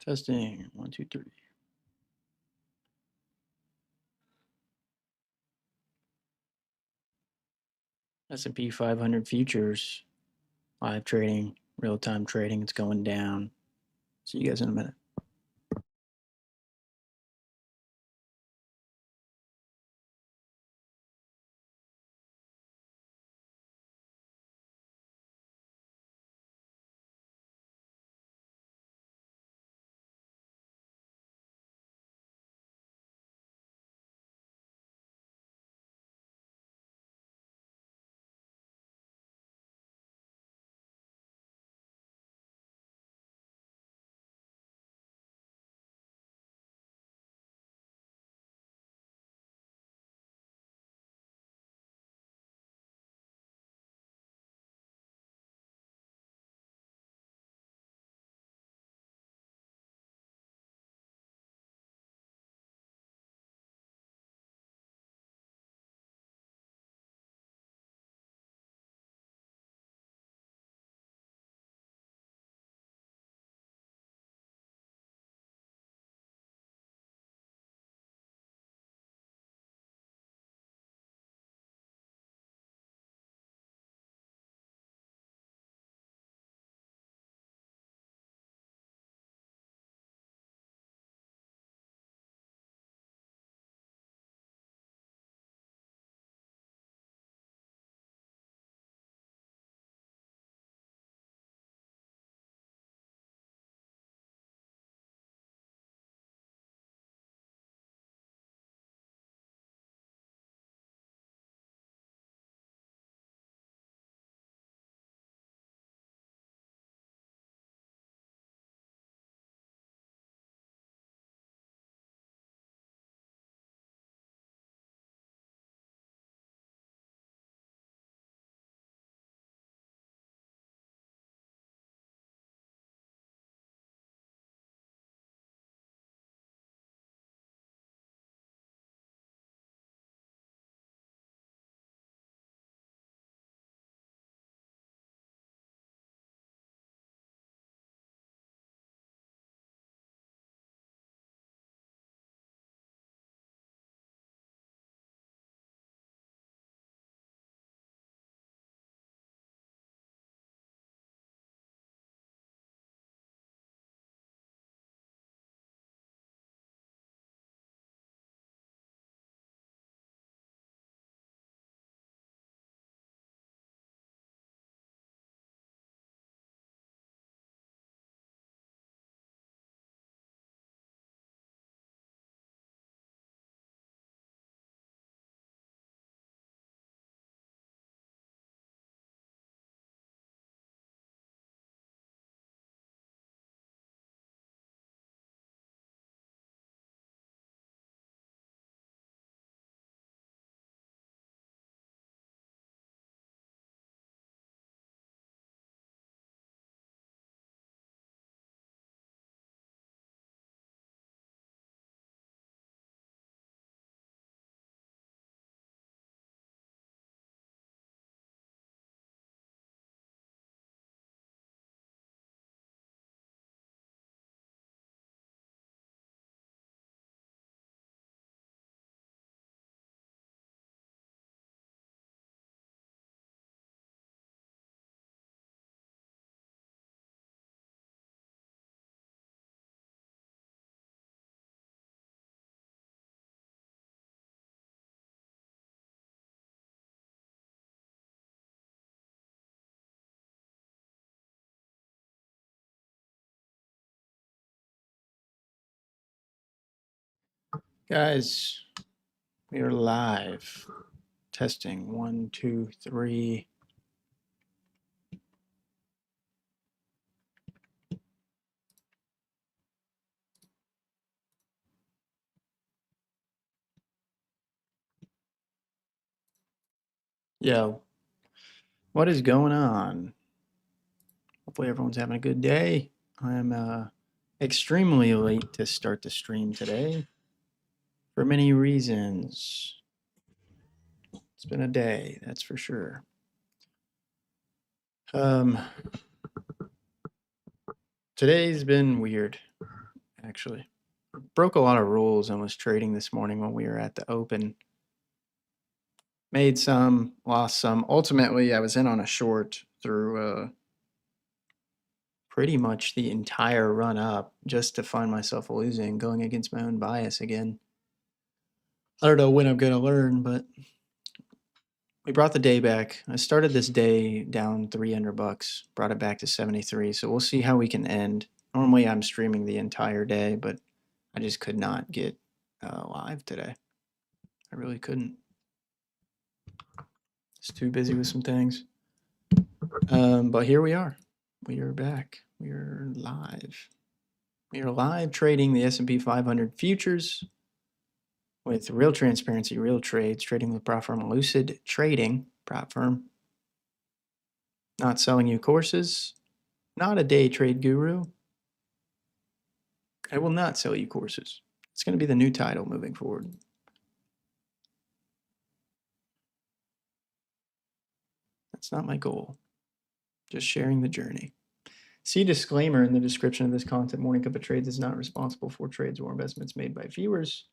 Testing 1, 2, 3. S&P 500 futures, live trading, real-time trading. It's going down. See you guys in a minute. Guys, we are live. Testing 1, 2, 3. Yo, what is going on? Hopefully everyone's having a good day. I'm extremely late to start the stream today for many reasons. It's been a day, that's for sure. Today's been weird. actually. Broke a lot of rules and was trading this morning when we were at the open. Made some, lost some. Ultimately, I was in on a short through pretty much the entire run up just to find myself losing, going against my own bias again. I don't know when I'm going to learn, but we brought the day back. I started this day down $300, brought it back to 73. So we'll see how we can end. Normally I'm streaming the entire day, but I just could not get live today. I really couldn't. Just too busy with some things. But here we are. We are back. We are live. We are live trading the S&P 500 futures with real transparency, real trades, trading with prop firm Lucid Trading, prop firm. Not selling you courses, not a day trade guru. I will not sell you courses. It's going to be the new title moving forward. That's not my goal. Just sharing the journey. See disclaimer in the description of this content. Morning Cup of Trades is not responsible for trades or investments made by viewers.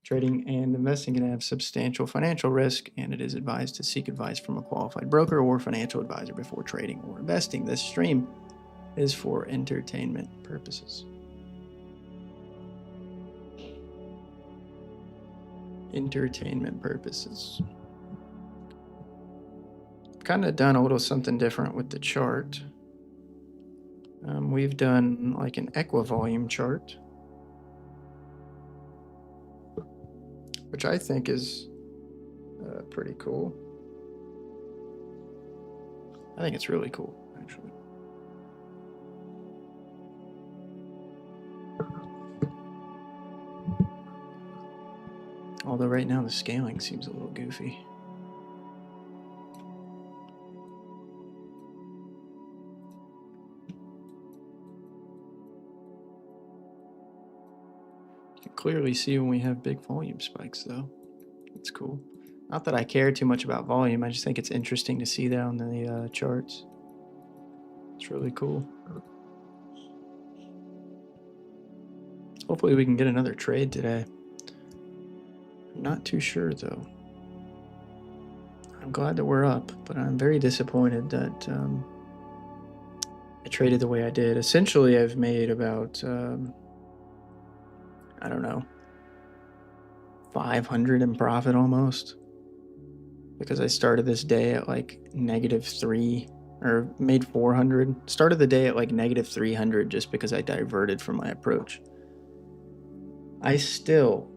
Trading and investing can have substantial financial risk, and it is advised to seek advice from a qualified broker or financial advisor before trading or investing. This stream is for entertainment purposes. Entertainment purposes. Kind of done a little something different with the chart. We've done like an equivolume chart, which I think is pretty cool. I think it's really cool, actually. Although right now the scaling seems a little goofy. You can clearly see when we have big volume spikes, though. It's cool. Not that I care too much about volume, I just think it's interesting to see that on the charts. It's really cool. Hopefully we can get another trade today. I'm not too sure, though. I'm glad that we're up, but I'm very disappointed that I traded the way I did. Essentially, I've made about, I don't know, 500 in profit almost, because I started this day at like -3, or made 400. Started the day at like -300 just because I diverted from my approach. I still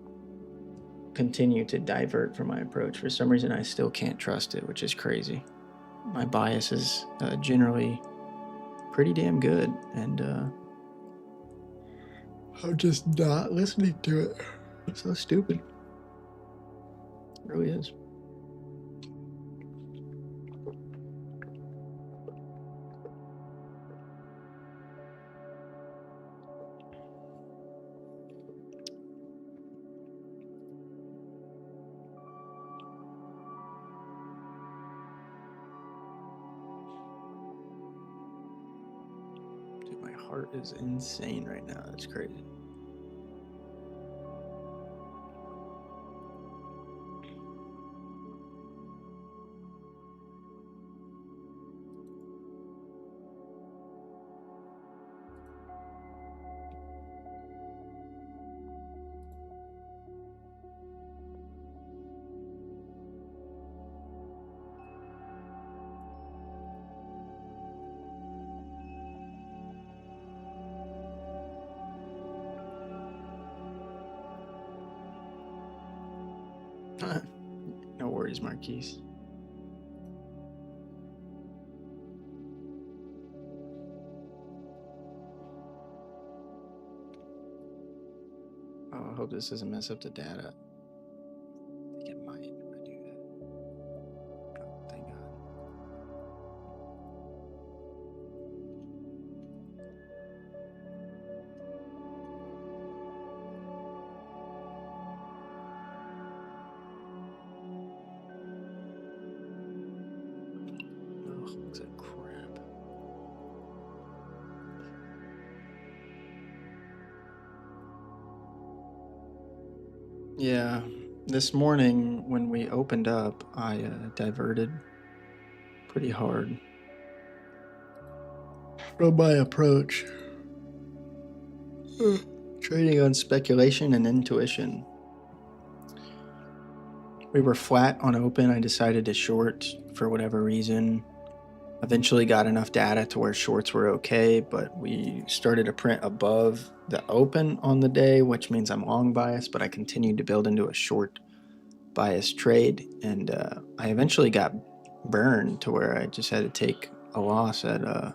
continue to divert from my approach. For some reason, I still can't trust it, which is crazy. My bias is generally pretty damn good, and I'm just not listening to it. It's so stupid. It really is. Dude, my heart is insane right now. That's crazy. No worries, Marquise. Oh, I hope this doesn't mess up the data. I think it might if I do that. Oh, thank God. Ugh, looks like crap. Yeah, this morning when we opened up, I diverted pretty hard from my approach. Trading on speculation and intuition. We were flat on open. I decided to short for whatever reason. Eventually got enough data to where shorts were okay, but we started to print above the open on the day, which means I'm long biased, but I continued to build into a short bias trade. And I eventually got burned to where I just had to take a loss at, it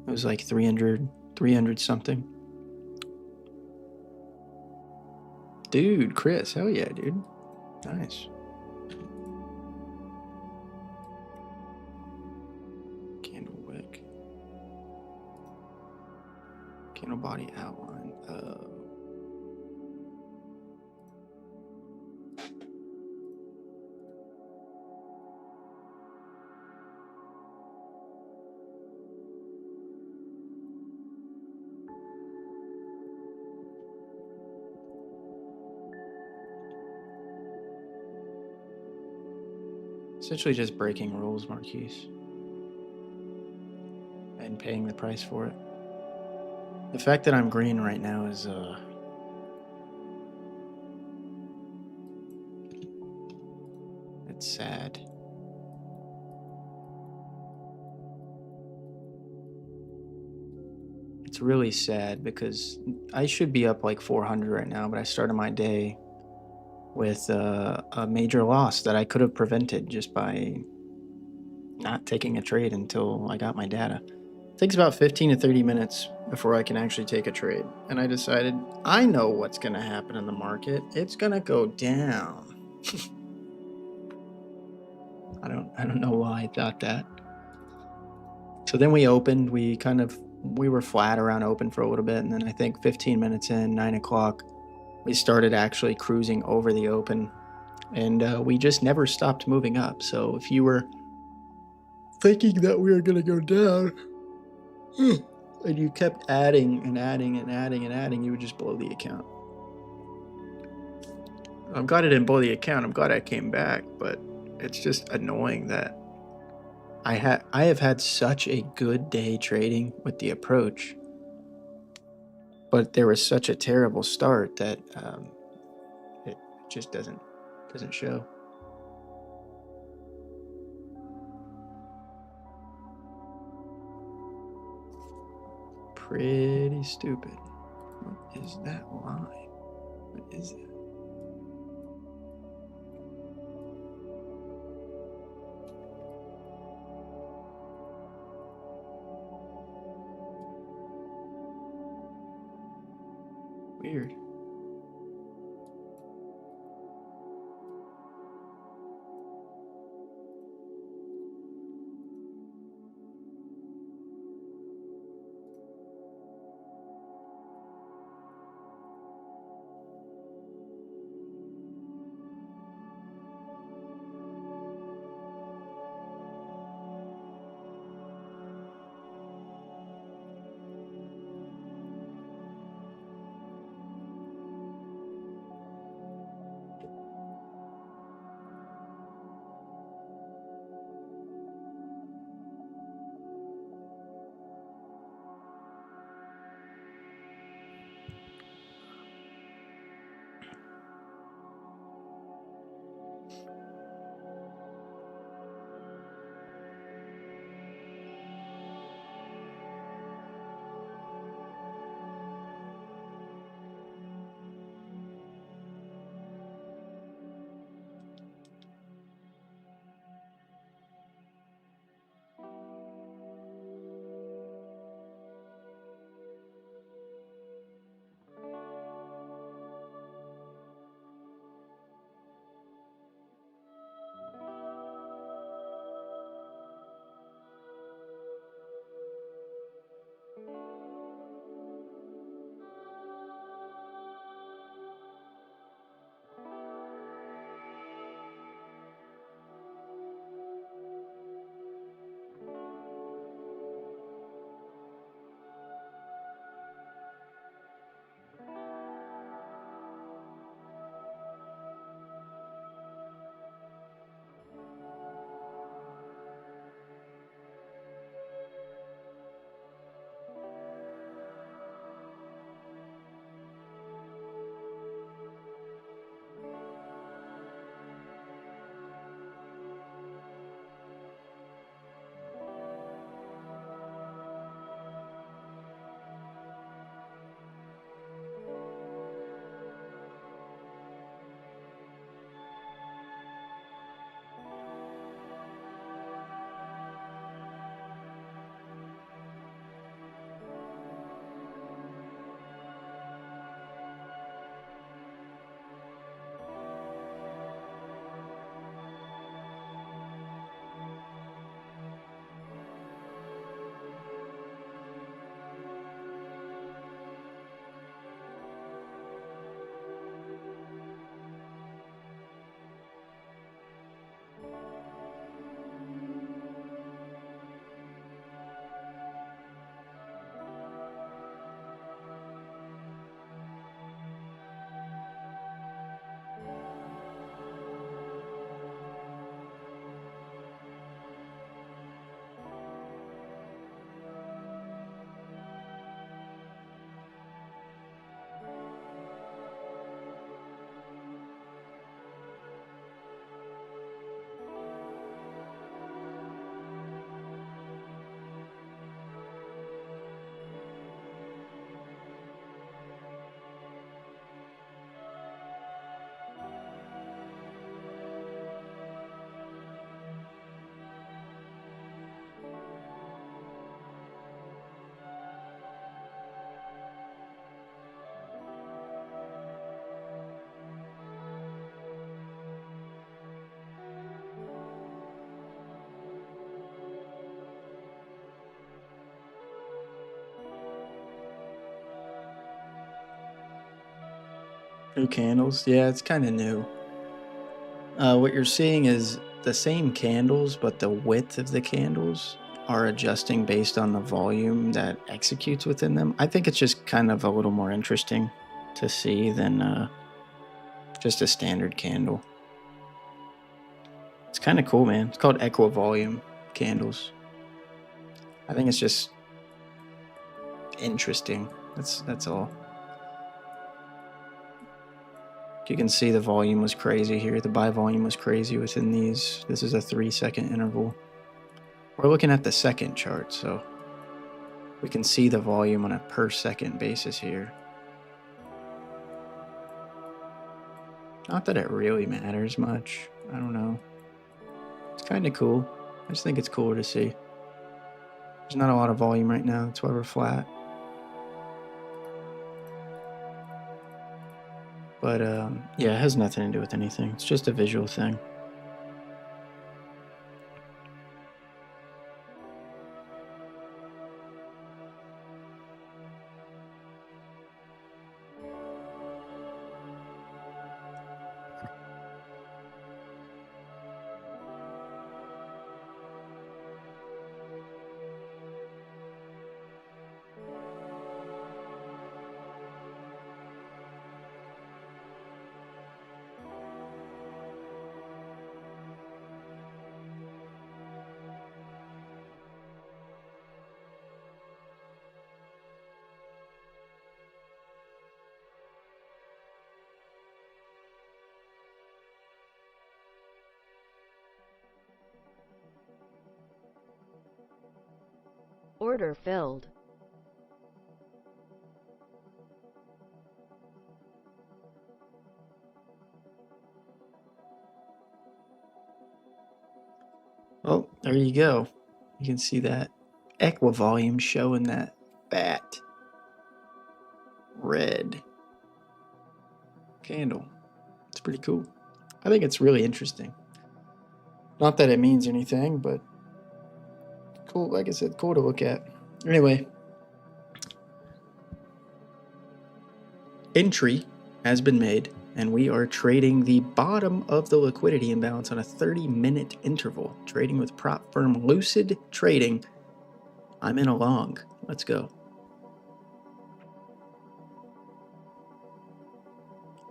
was like 300 something. Dude, Chris, hell yeah, dude. Nice. Candle wick. Candle body outline. Essentially just breaking rules, Marquise, and paying the price for it. The fact that I'm green right now is it's sad. It's really sad because I should be up like 400 right now, but I started my day with a major loss that I could have prevented just by not taking a trade until I got my data. It takes about 15 to 30 minutes before I can actually take a trade. And I decided I know what's going to happen in the market. It's going to go down. I don't know why I thought that. So then we opened. We were flat around open for a little bit, and then I think 15 minutes in, 9 o'clock, we started actually cruising over the open, and we just never stopped moving up. So if you were thinking that we were going to go down, and you kept adding and adding and adding and adding, you would just blow the account. I'm glad I didn't blow the account. I'm glad I came back, but it's just annoying that I have had such a good day trading with the approach, but there was such a terrible start that it just doesn't show. Pretty stupid. What is that line? What is that? Weird. New candles. Yeah, it's kind of new. What you're seeing is the same candles, but the width of the candles are adjusting based on the volume that executes within them. I think it's just kind of a little more interesting to see than just a standard candle. It's kind of cool, man. It's called equivolume candles. I think it's just interesting. That's all. You can see the volume was crazy here. The buy volume was crazy within these. This is a 3-second interval. We're looking at the second chart, so we can see the volume on a per second basis here. Not that it really matters much. I don't know. It's kind of cool. I just think it's cooler to see. There's not a lot of volume right now. That's why we're flat. But yeah, it has nothing to do with anything. It's just a visual thing. Order filled. Well, there you go. You can see that equivolume showing that fat red candle. It's pretty cool. I think it's really interesting. Not that it means anything, but cool. Like I said, cool to look at. Anyway, entry has been made, and we are trading the bottom of the liquidity imbalance on a 30-minute interval. Trading with prop firm Lucid Trading. I'm in a long. Let's go.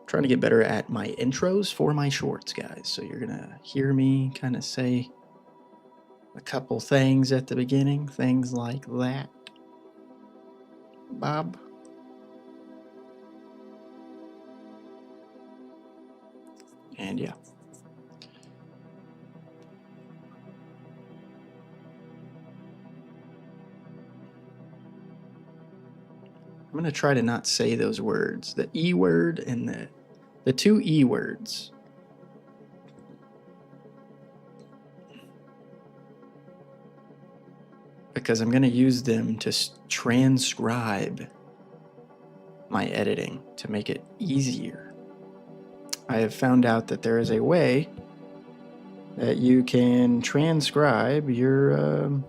Trying to get better at my intros for my shorts, guys. So you're gonna hear me kind of say a couple things at the beginning, things like that. Bob. And yeah. I'm gonna try to not say those words. The E word and the two E words. Because I'm gonna use them to transcribe my editing to make it easier. I have found out that there is a way that you can transcribe your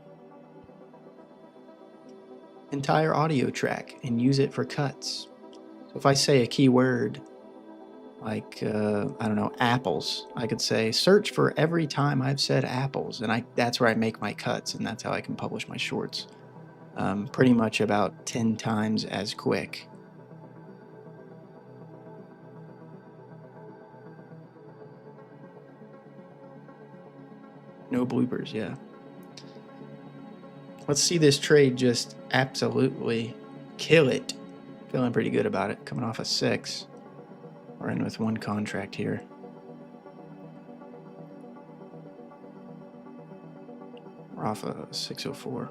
entire audio track and use it for cuts. So if I say a keyword like, I don't know, apples, I could say search for every time I've said apples, and that's where I make my cuts, and that's how I can publish my shorts. Pretty much about 10 times as quick. No bloopers, yeah. Let's see this trade just absolutely kill it. Feeling pretty good about it. Coming off a 6. We're in with one contract here. We're off a 604.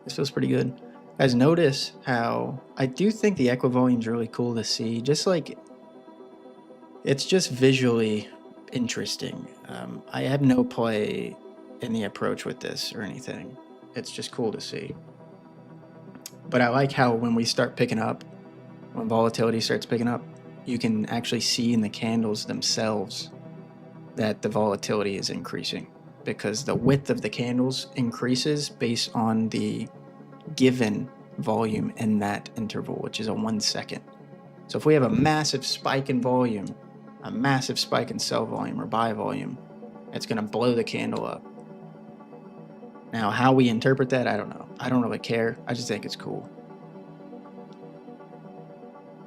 This feels pretty good. Guys, notice how I do think the equivolume is really cool to see. Just like, it's just visually interesting. I have no play in the approach with this or anything. It's just cool to see. But I like how when we start picking up, when volatility starts picking up, you can actually see in the candles themselves that the volatility is increasing, because the width of the candles increases based on the given volume in that interval, which is a 1 second. So if we have a massive spike in volume, a massive spike in sell volume or buy volume, it's going to blow the candle up. Now, how we interpret that, I don't know. I don't really care. I just think it's cool.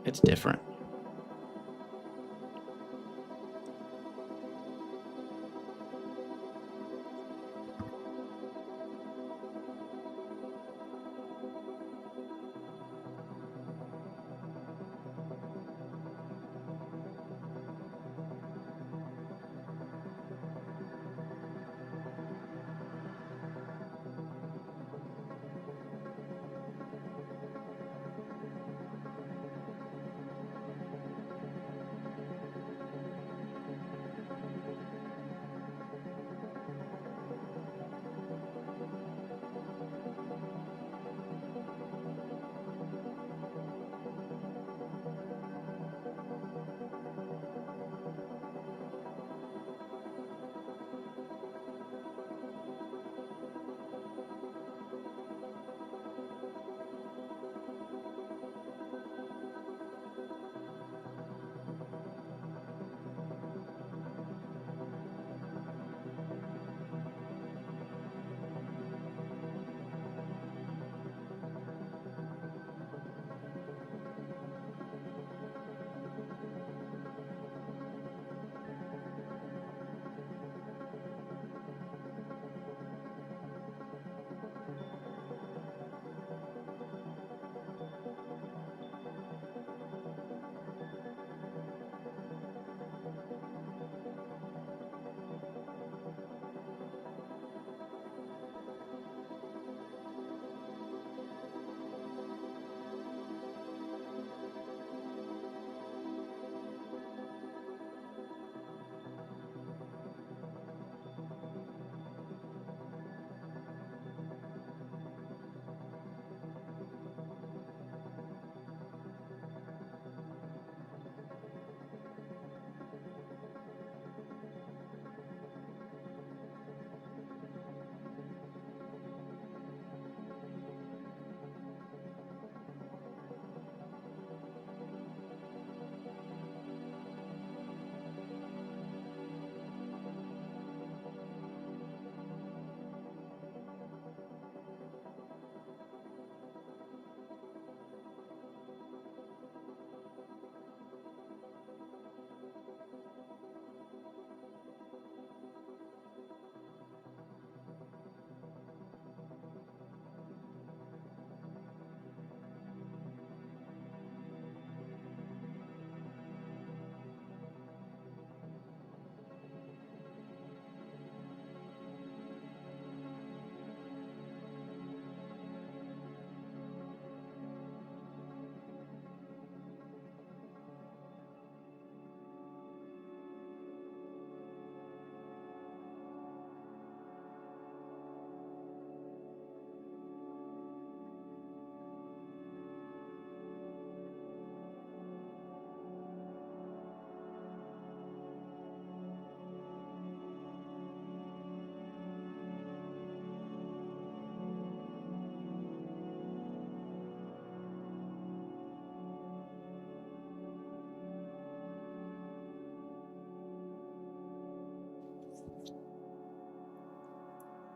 It's different.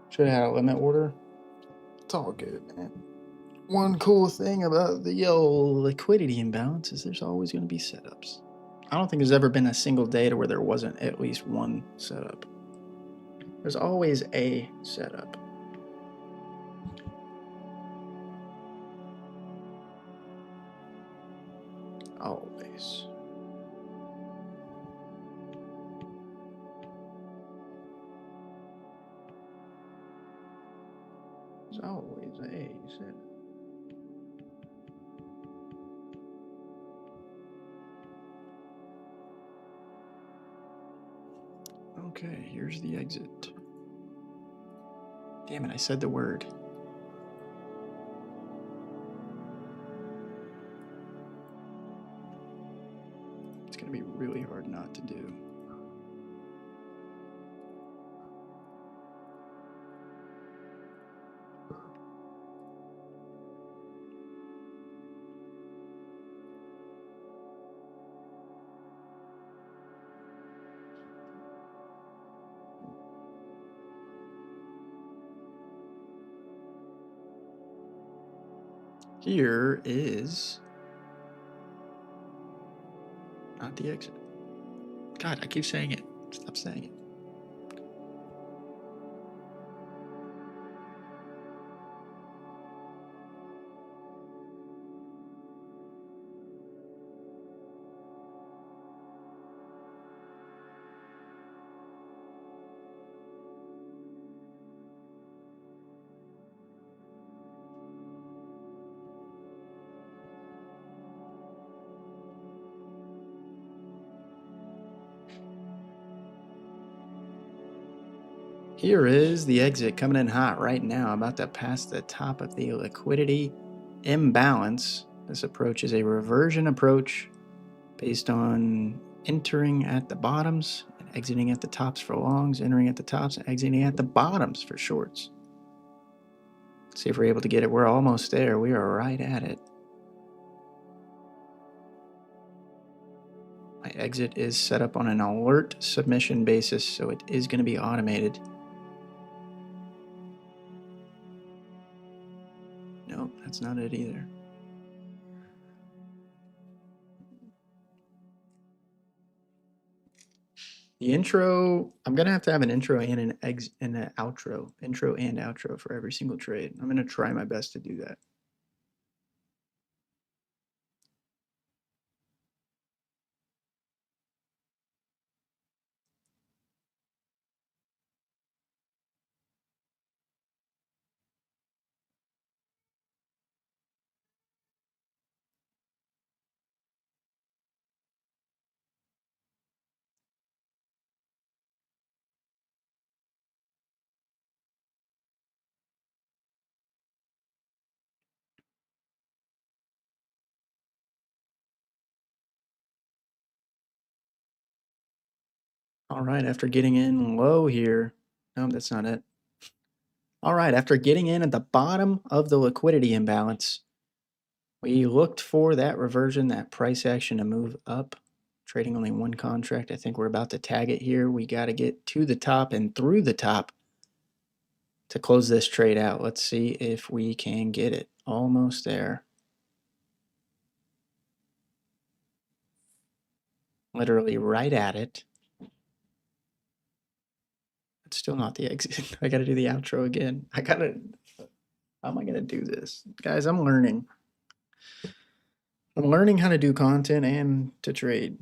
Should have had a limit order. It's all good, man. One cool thing about the liquidity imbalance is there's always going to be setups. I don't think there's ever been a single day where there wasn't at least one setup. There's always a setup. Always. There's always a setup. Okay, here's the exit. Damn it, I said the word. It's gonna be really hard not to do. Here is not the exit. God, I keep saying it. Stop saying it. Here is the exit coming in hot right now, about to pass the top of the liquidity imbalance. This approach is a reversion approach based on entering at the bottoms and exiting at the tops for longs, entering at the tops and exiting at the bottoms for shorts. Let's see if we're able to get it. We're almost there. We are right at it. My exit is set up on an alert submission basis, so it is going to be automated. Nope, that's not it either. The intro, I'm going to have an intro and an outro. Intro and outro for every single trade. I'm going to try my best to do that. All right, after getting in low here, no, that's not it. All right, after getting in at the bottom of the liquidity imbalance, we looked for that reversion, that price action to move up. Trading only one contract. I think we're about to tag it here. We got to get to the top and through the top to close this trade out. Let's see if we can get it. Almost there. Literally right at it. It's still not the exit. I got to do the outro again. How am I going to do this? Guys, I'm learning. I'm learning how to do content and to trade.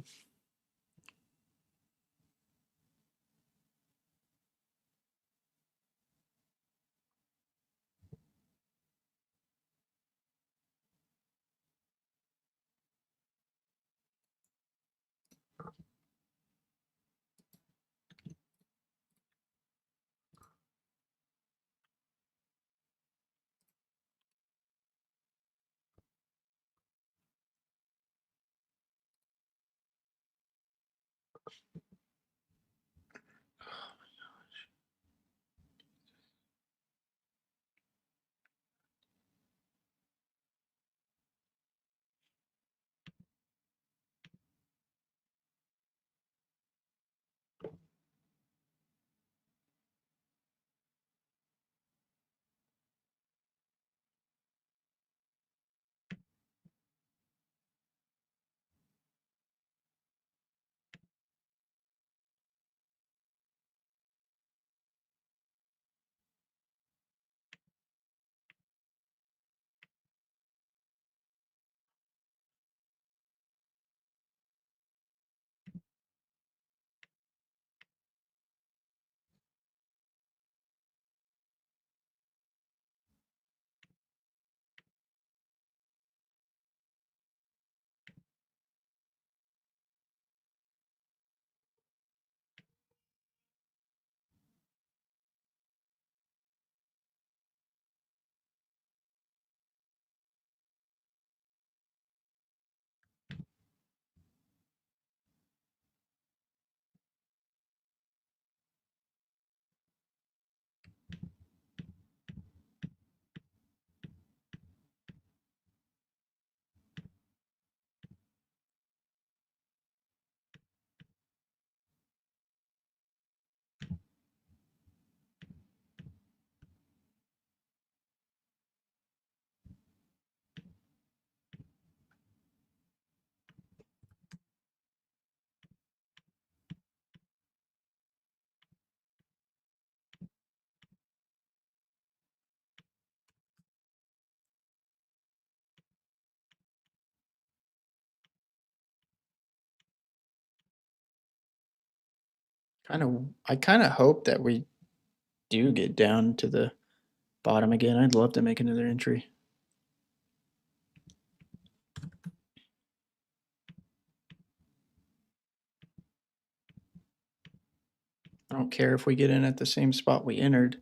I kind of hope that we do get down to the bottom again. I'd love to make another entry. I don't care if we get in at the same spot we entered.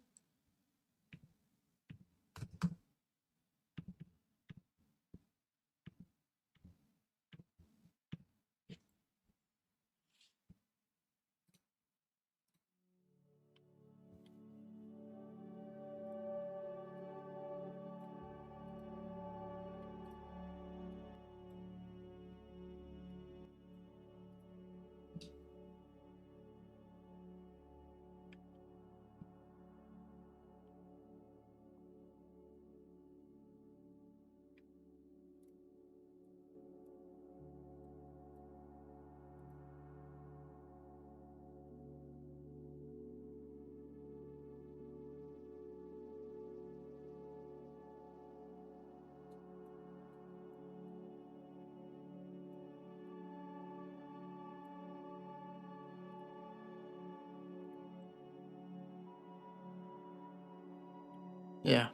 Yeah,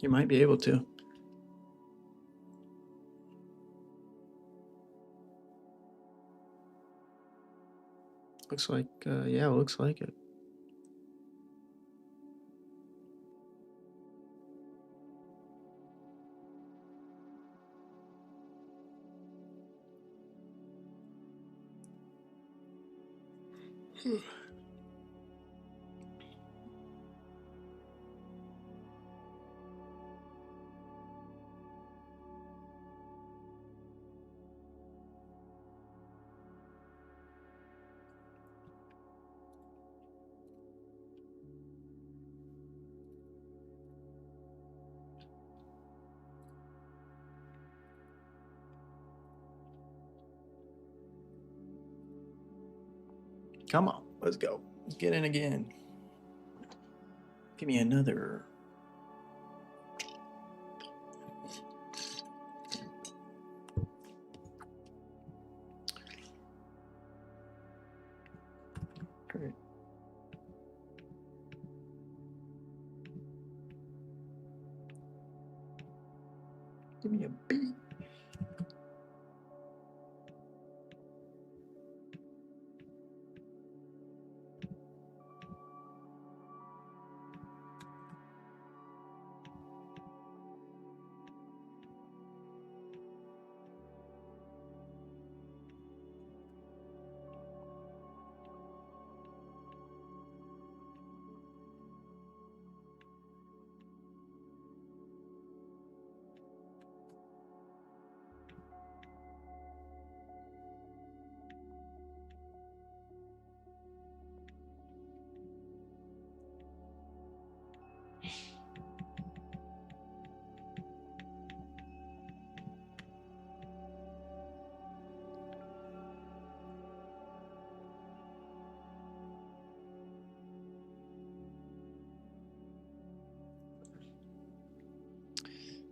you might be able to. Looks like, yeah, looks like it. Come on, let's go. Let's get in again. Give me another. Great. Give me a B.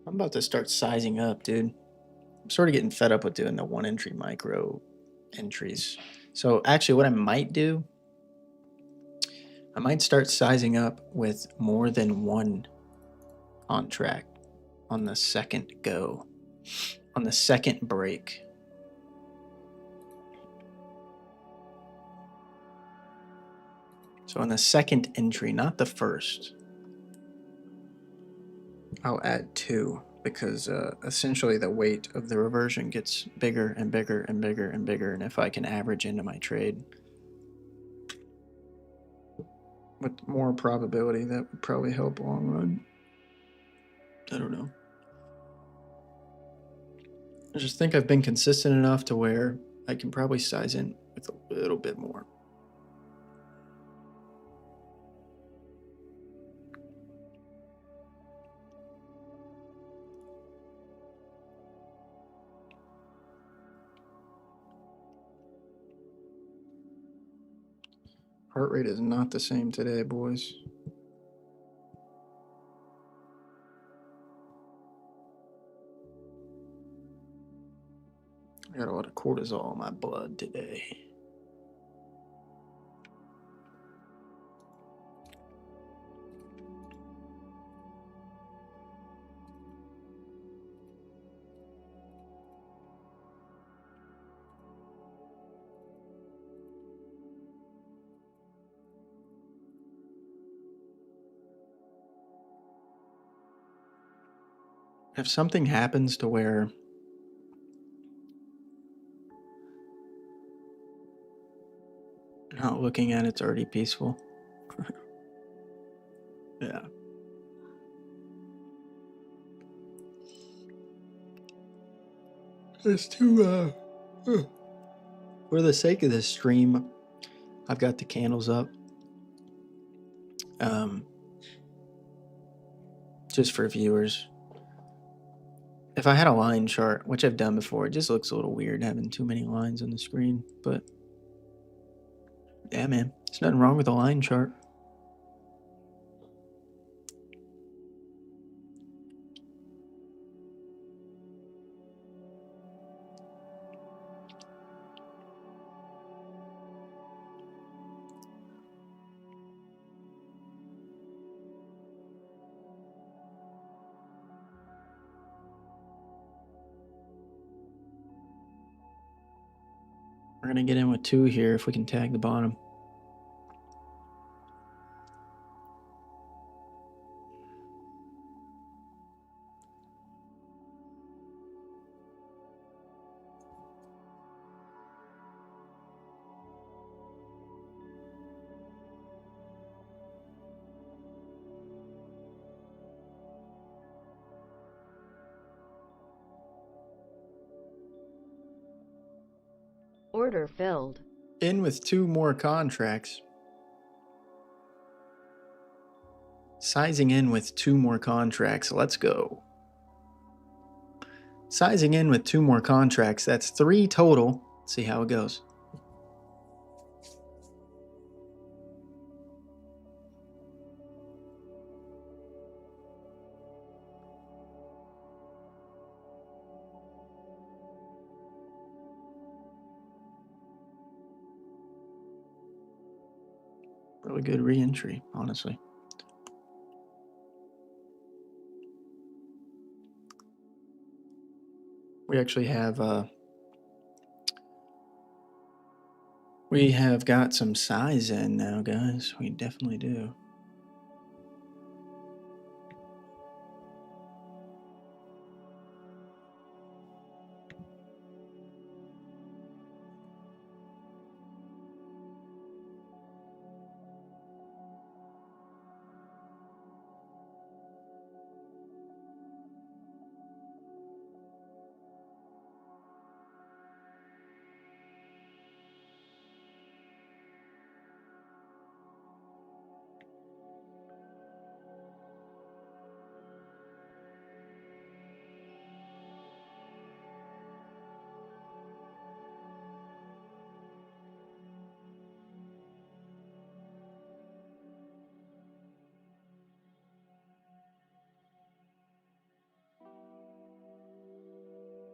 I'm about to start sizing up, dude. I'm sort of getting fed up with doing the one entry micro entries. So actually what I might do, I might start sizing up with more than one contract on the second go, on the second break. So on the second entry, not the first, I'll add two because essentially the weight of the reversion gets bigger and bigger and bigger and bigger. And if I can average into my trade with more probability, that would probably help long run. I don't know. I just think I've been consistent enough to where I can probably size in with a little bit more. Heart rate is not the same today, boys. I got a lot of cortisol in my blood today. if something happens to where not looking at it's already peaceful. Yeah. It's too for the sake of this stream, I've got the candles up. Just for viewers. If I had a line chart, which I've done before, it just looks a little weird having too many lines on the screen. But yeah, man, there's nothing wrong with a line chart. We're going to get in with 2 here if we can tag the bottom. Order filled. In with 2 more contracts. Sizing in with 2 more contracts. Let's go. Sizing in with 2 more contracts. That's 3 total. Let's see how it goes. Really good re-entry, honestly. We actually have got some size in now, guys. We definitely do.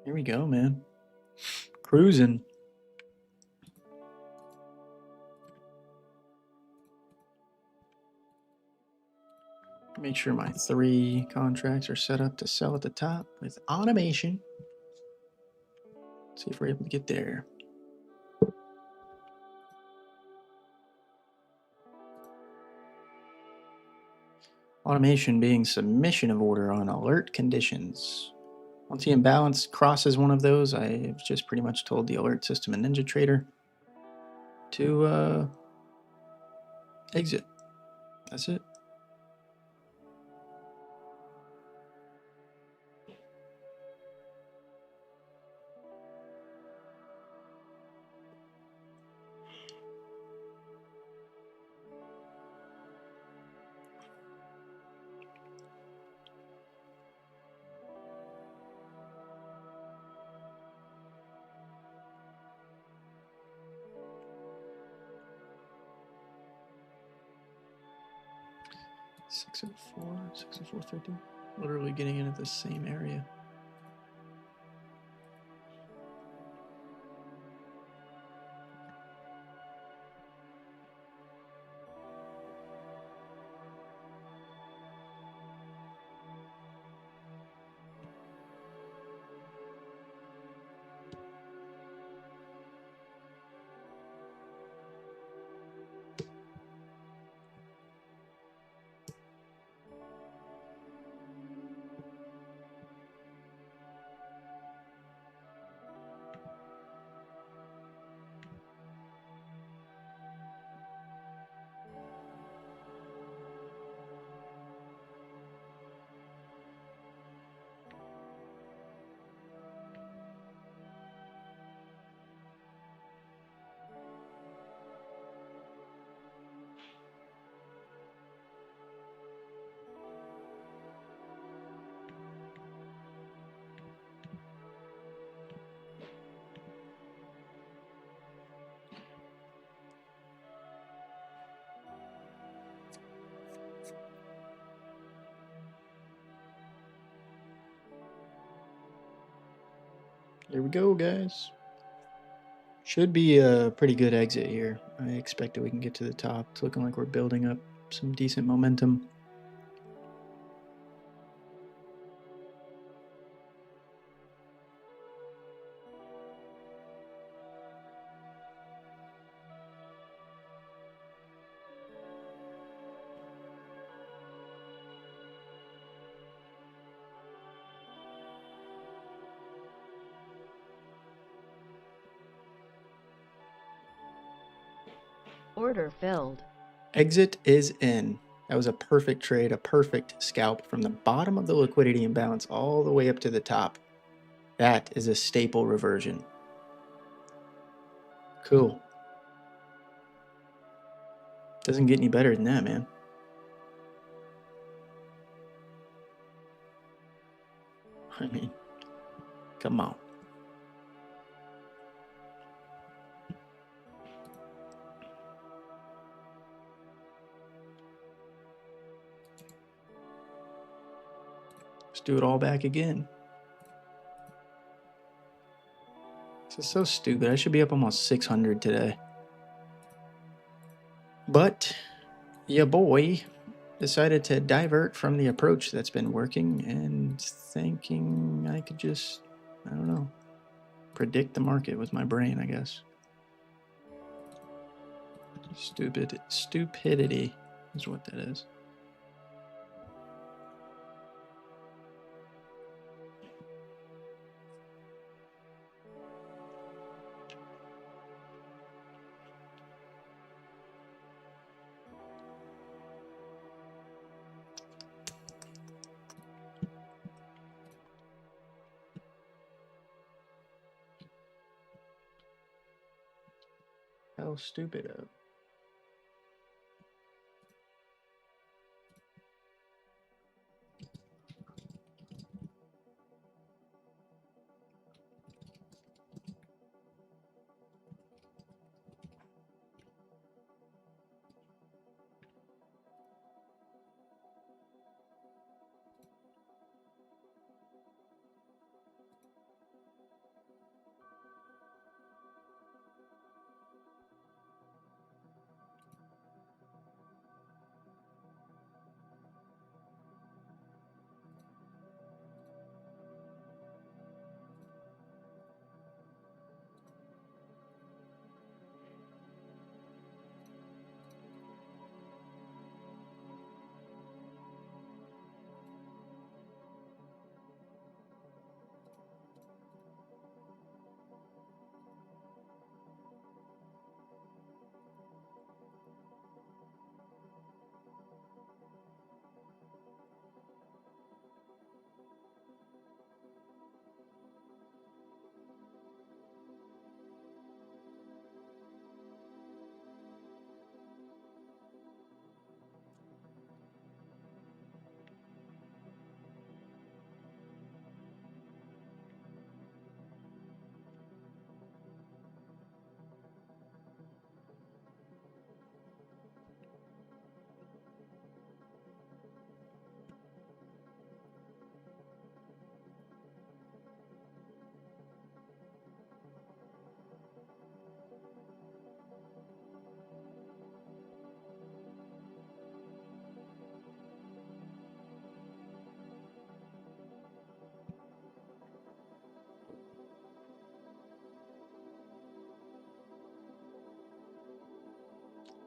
Here we go, man. Cruising. Make sure my 3 contracts are set up to sell at the top with automation. See if we're able to get there. Automation being submission of order on alert conditions. Once the imbalance crosses one of those, I've just pretty much told the alert system and NinjaTrader to exit. That's it. Six and 430. Literally getting into the same area. Here we go, guys. Should be a pretty good exit here. I expect that we can get to the top. It's looking like we're building up some decent momentum. Order filled. Exit is in. That was a perfect trade, a perfect scalp from the bottom of the liquidity imbalance all the way up to the top. That is a staple reversion. Cool. Doesn't get any better than that, man. I mean, come on. Let's do it all back again. This is so stupid. I should be up almost 600 today. But your boy decided to divert from the approach that's been working and thinking I could just, I don't know, predict the market with my brain, I guess. Stupidity is what that is. How stupid of.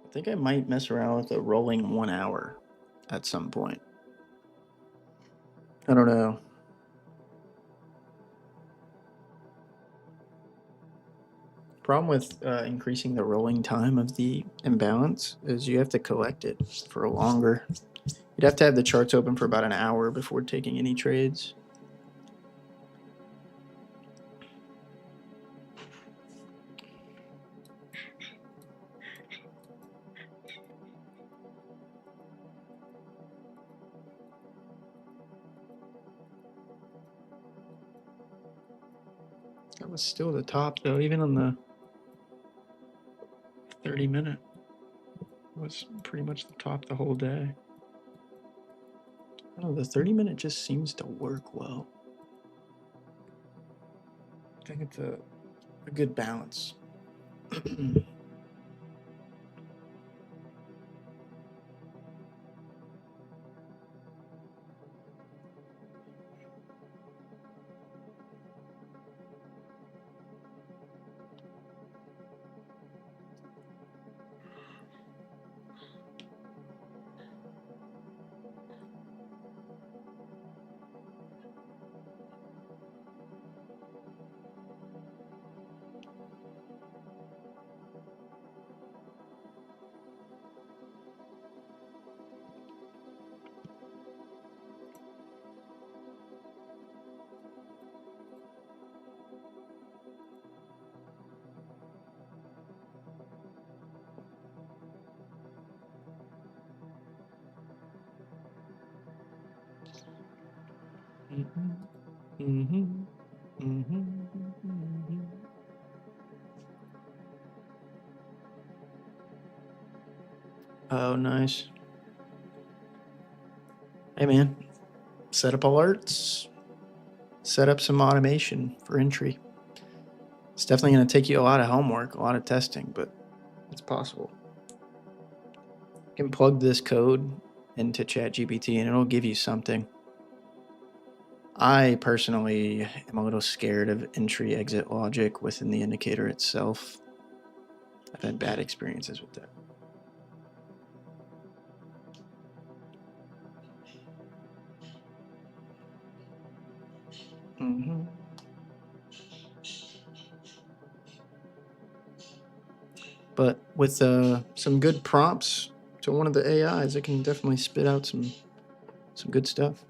I think I might mess around with a rolling 1 hour at some point. I don't know. Problem with increasing the rolling time of the imbalance is you have to collect it for longer. You'd have to have the charts open for about an hour before taking any trades. That was still the top though, even on the 30-minute. Was pretty much the top the whole day. I don't know, the 30-minute just seems to work well. I think it's a good balance. Oh, nice. Hey, man, set up alerts, set up some automation for entry. It's definitely going to take you a lot of homework, a lot of testing, but it's possible. You can plug this code into ChatGPT and it'll give you something. I personally am a little scared of entry exit logic within the indicator itself. I've had bad experiences with that. But with some good prompts to one of the AIs, it can definitely spit out some good stuff.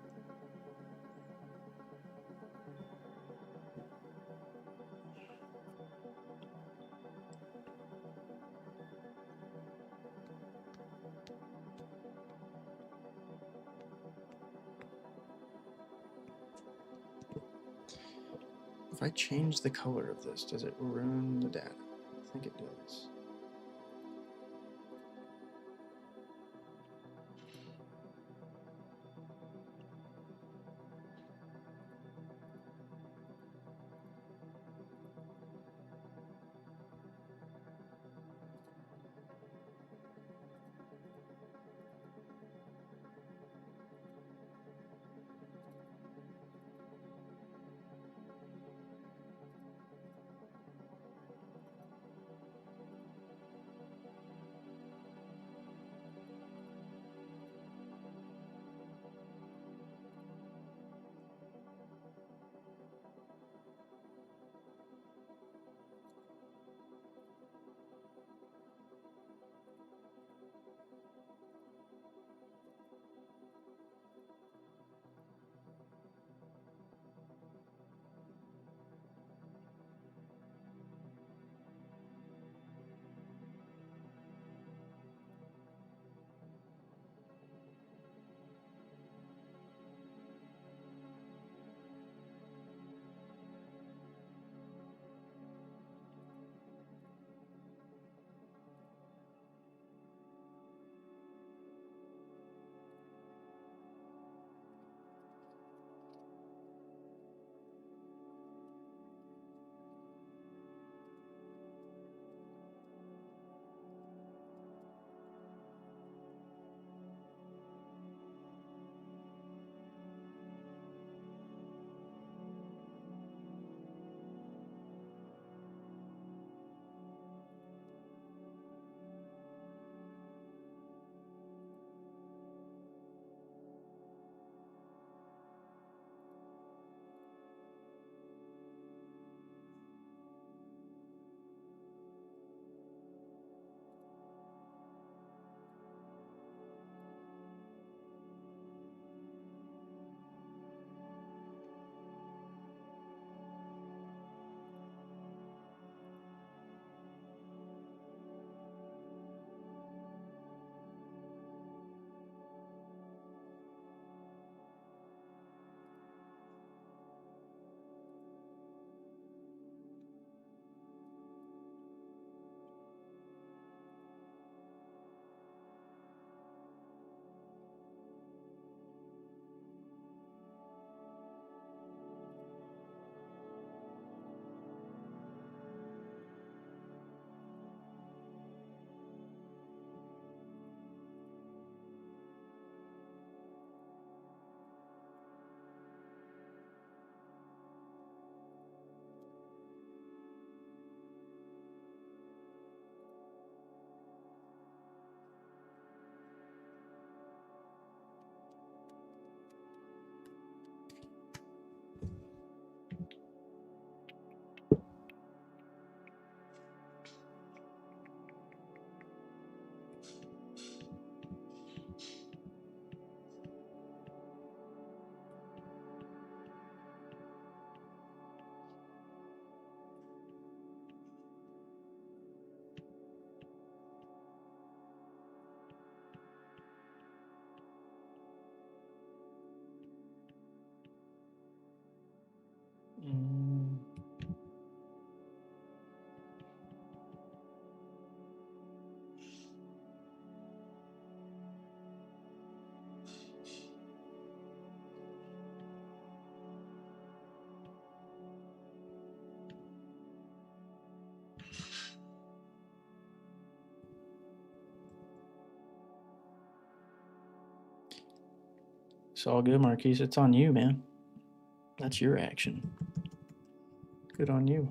If I change the color of this, does it ruin the data? I think it does. It's all good, Marquise. It's on you, man. That's your action. Good on you.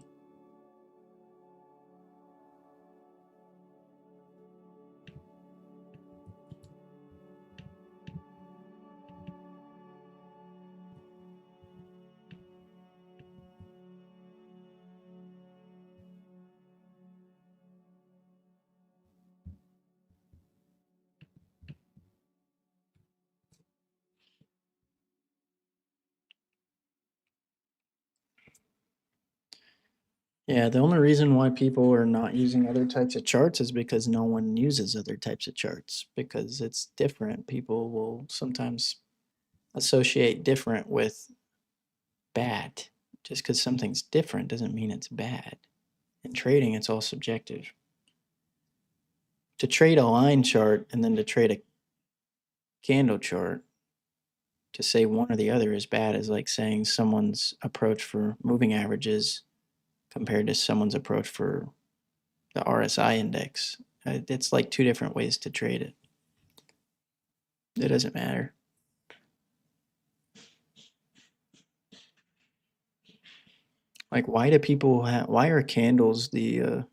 Yeah, the only reason why people are not using other types of charts is because no one uses other types of charts because it's different. People will sometimes associate different with bad. Just because something's different doesn't mean it's bad. In trading, it's all subjective. To trade a line chart and then to trade a candle chart, to say one or the other is bad is like saying someone's approach for moving averages compared to someone's approach for the RSI index. It's like two different ways to trade it. It doesn't matter. Like, why do people why are candles the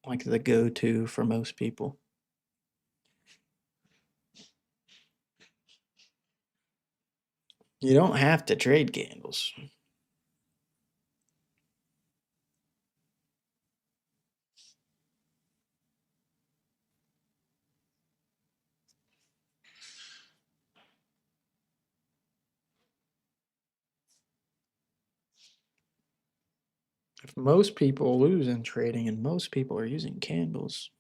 like the go-to for most people? You don't have to trade candles. If most people lose in trading and most people are using candles,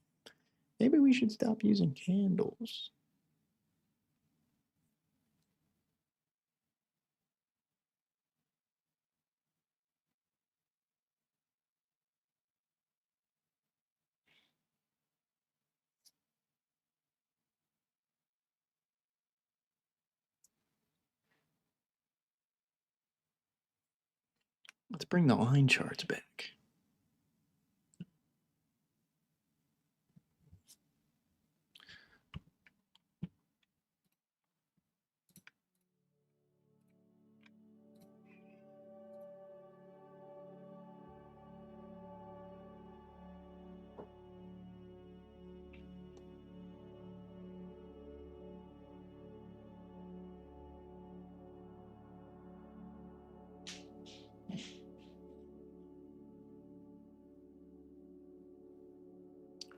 maybe we should stop using candles. Let's bring the line charts back.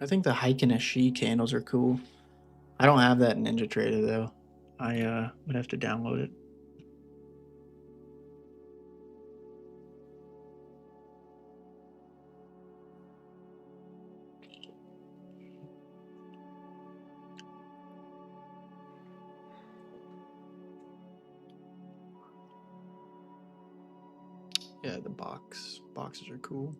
I think the Heiken Ashi candles are cool. I don't have that in NinjaTrader though. I would have to download it. Yeah, the boxes are cool.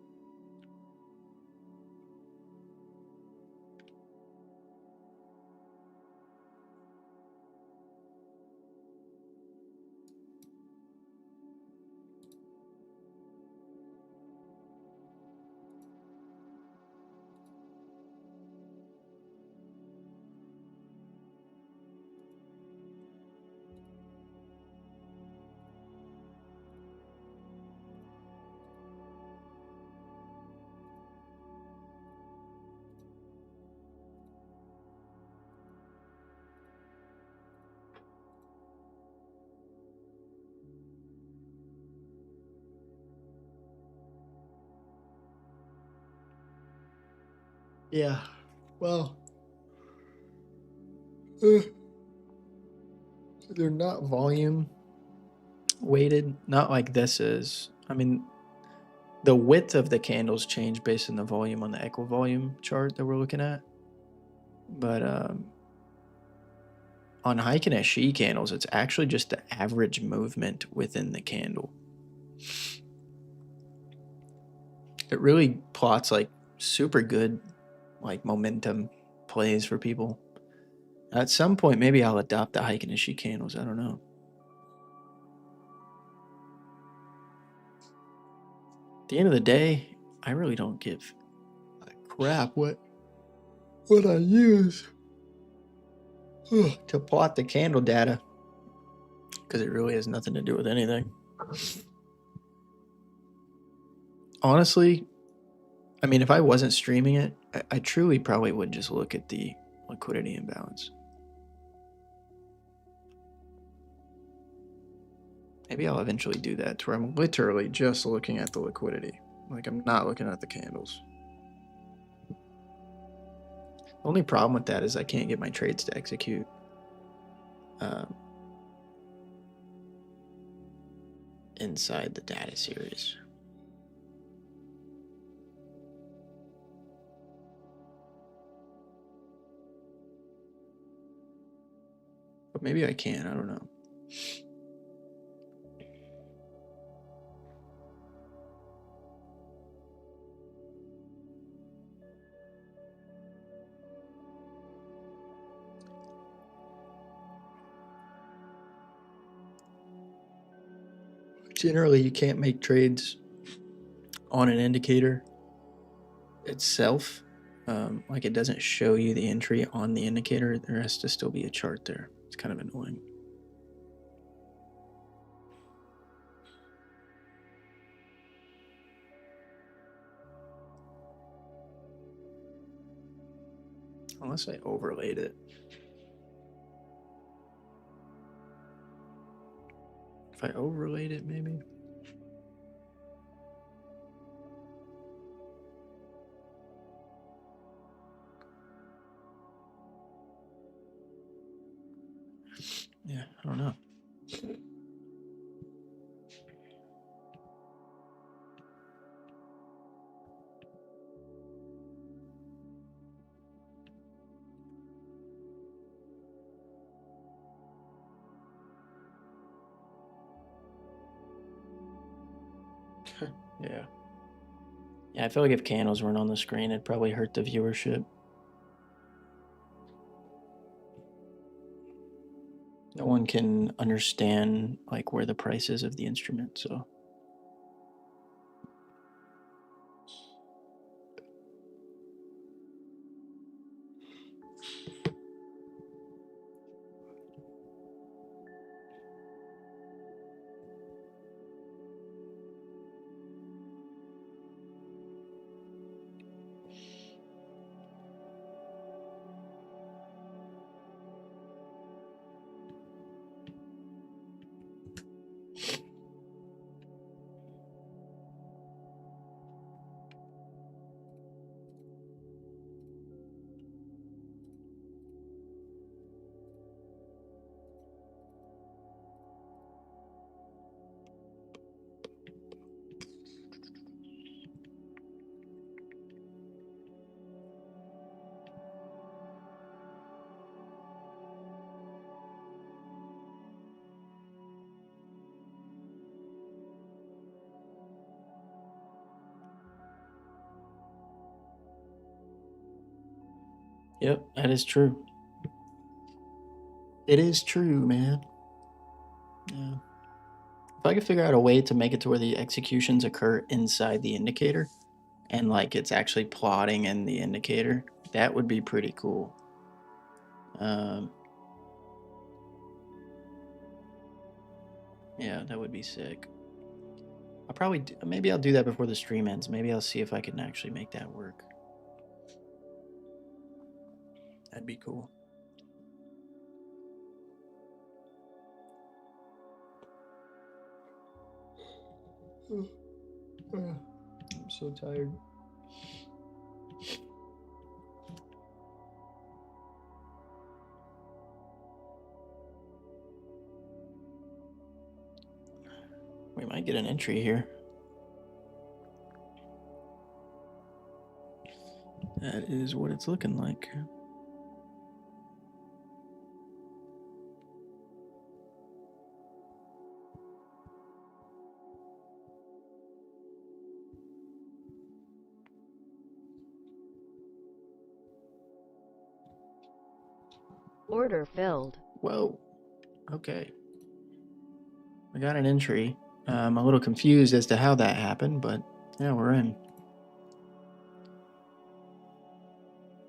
Yeah. Well, they're not volume weighted, not like this is. I mean, the width of the candles change based on the volume on the equivolume chart that we're looking at. But on Heiken Ashi candles, it's actually just the average movement within the candle. It really plots like super good, like momentum plays for people. At some point, maybe I'll adopt the Heiken Ashi candles. I don't know. At the end of the day, I really don't give a crap what I use. to plot the candle data, because it really has nothing to do with anything. Honestly, I mean, if I wasn't streaming it, I truly probably would just look at the liquidity imbalance. Maybe I'll eventually do that to where I'm literally just looking at the liquidity. Like, I'm not looking at the candles. The only problem with that is I can't get my trades to execute. Inside the data series. But maybe I can, I don't know. Generally, you can't make trades on an indicator itself. Like, it doesn't show you the entry on the indicator. There has to still be a chart there. It's kind of annoying. Unless I overlaid it. If I overlaid it, maybe. Yeah, I don't know. Yeah. Yeah, I feel like if candles weren't on the screen, it'd probably hurt the viewership. No one can understand like where the price is of the instrument, so. Yep, that is true. It is true, man. Yeah. If I could figure out a way to make it to where the executions occur inside the indicator and like it's actually plotting in the indicator, that would be pretty cool. Yeah, that would be sick. I'll probably maybe I'll do that before the stream ends. Maybe I'll see if I can actually make that work. That'd be cool. I'm so tired. We might get an entry here. That is what it's looking like. Order filled. Whoa. Okay. I got an entry. I'm a little confused as to how that happened, but yeah, we're in.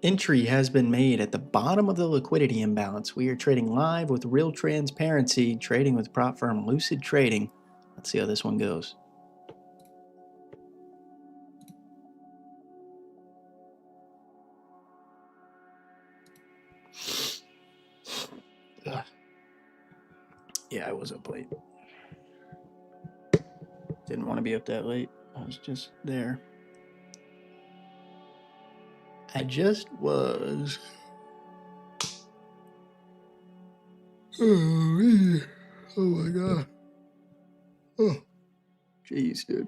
Entry has been made at the bottom of the liquidity imbalance. We are trading live with real transparency, trading with prop firm Lucid Trading. Let's see how this one goes. Ugh. Yeah, I was up late. Didn't want to be up that late. I was just there. I just was. Oh my god. Oh, jeez, dude.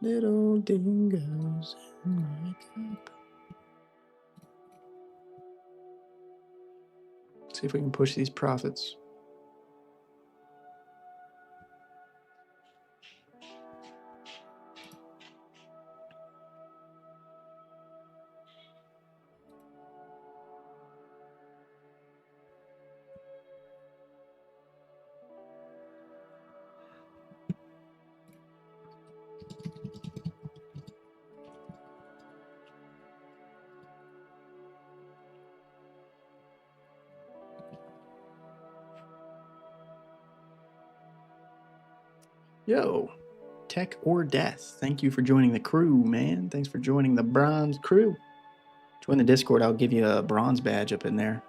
Little dingoes in my cup. See if we can push these profits. Yo, Tech or Death. Thank you for joining the crew, man. Thanks for joining the bronze crew. Join the Discord. I'll give you a bronze badge up in there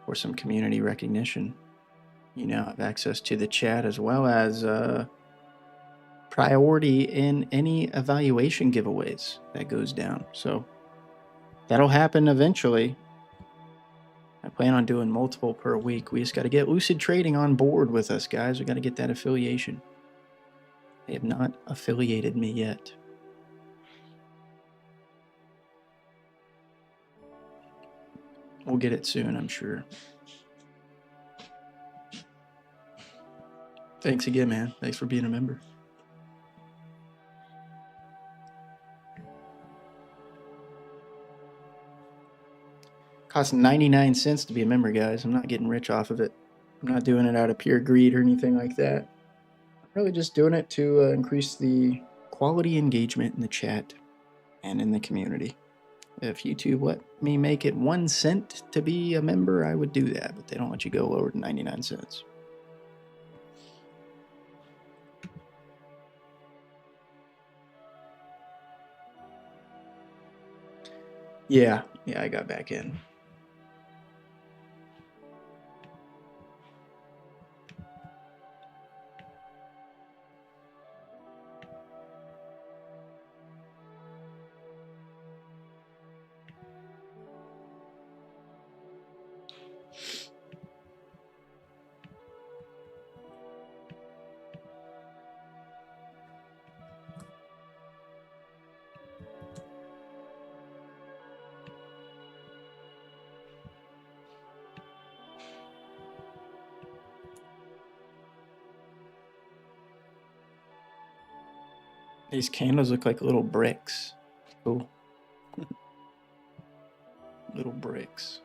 for some community recognition. You now have access to the chat as well as priority in any evaluation giveaways that goes down. So that'll happen eventually. I plan on doing multiple per week. We just got to get Lucid Trading on board with us, guys. We got to get that affiliation. They have not affiliated me yet. We'll get it soon, I'm sure. Thanks again, man. Thanks for being a member. Costs 99 cents to be a member, guys. I'm not getting rich off of it. I'm not doing it out of pure greed or anything like that. I'm really just doing it to increase the quality engagement in the chat and in the community. If YouTube let me make it 1 cent to be a member, I would do that, but they don't let you go lower than 99 cents. Yeah, I got back in. These candles look like little bricks. Cool. Little bricks.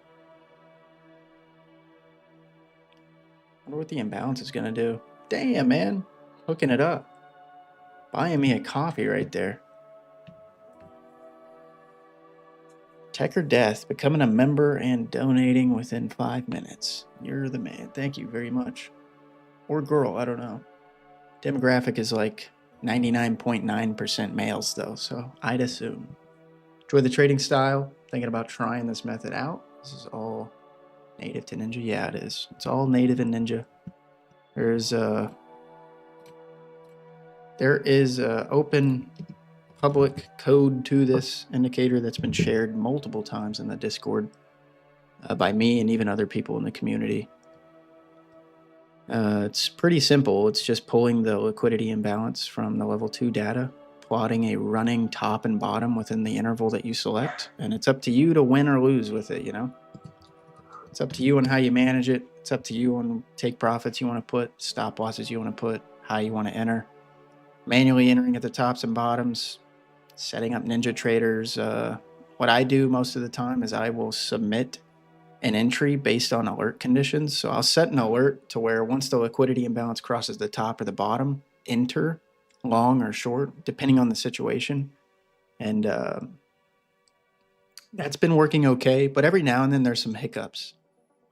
I wonder what the imbalance is going to do. Damn, man. Hooking it up. Buying me a coffee right there. Tech or Death. Becoming a member and donating within 5 minutes. You're the man. Thank you very much. Or girl, I don't know. Demographic is like 99.9% males, though, so I'd assume. Enjoy the trading style. Thinking about trying this method out. This is all native to Ninja. Yeah, it is. It's all native in Ninja. There is a open public code to this indicator that's been shared multiple times in the Discord by me and even other people in the community. It's pretty simple. It's just pulling the liquidity imbalance from the level 2 data, plotting a running top and bottom within the interval that you select, and it's up to you to win or lose with it, you know? It's up to you on how you manage it. It's up to you on take profits you want to put, stop losses you want to put, how you want to enter. Manually entering at the tops and bottoms, setting up ninja traders. What I do most of the time is I will submit an entry based on alert conditions. So I'll set an alert to where once the liquidity imbalance crosses the top or the bottom, enter long or short, depending on the situation. And that's been working okay. But every now and then there's some hiccups.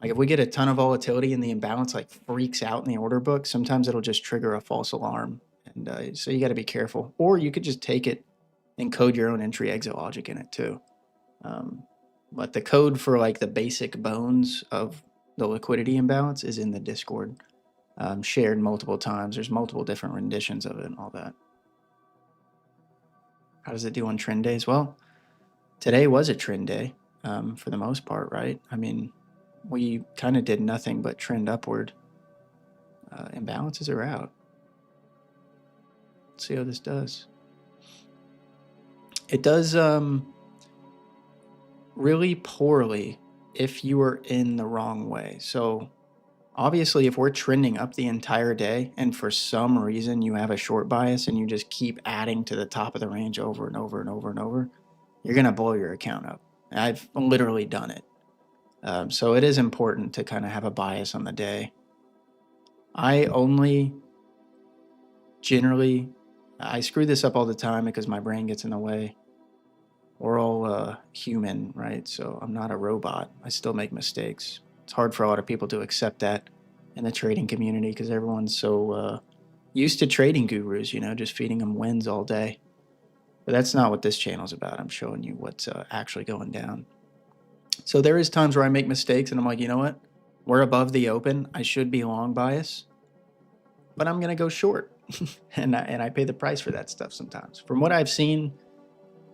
Like if we get a ton of volatility and the imbalance like freaks out in the order book, sometimes it'll just trigger a false alarm. And so you got to be careful. Or you could just take it and code your own entry exit logic in it too. But the code for like the basic bones of the liquidity imbalance is in the Discord, shared multiple times. There's multiple different renditions of it and all that. How does it do on trend days? Well, today was a trend day for the most part, right? I mean, we kind of did nothing but trend upward. Imbalances are out. Let's see how this does. It does really poorly if you are in the wrong way. So obviously, if we're trending up the entire day and for some reason you have a short bias and you just keep adding to the top of the range over and over and over and over, you're going to blow your account up. I've literally done it. So it is important to kind of have a bias on the day. I screw this up all the time because my brain gets in the way. We're all human, right? So I'm not a robot. I still make mistakes. It's hard for a lot of people to accept that in the trading community because everyone's so used to trading gurus, just feeding them wins all day. But that's not what this channel's about. I'm showing you what's actually going down. So there is times where I make mistakes and I'm like, you know what? We're above the open. I should be long bias, but I'm going to go short. and I pay the price for that stuff sometimes. From what I've seen,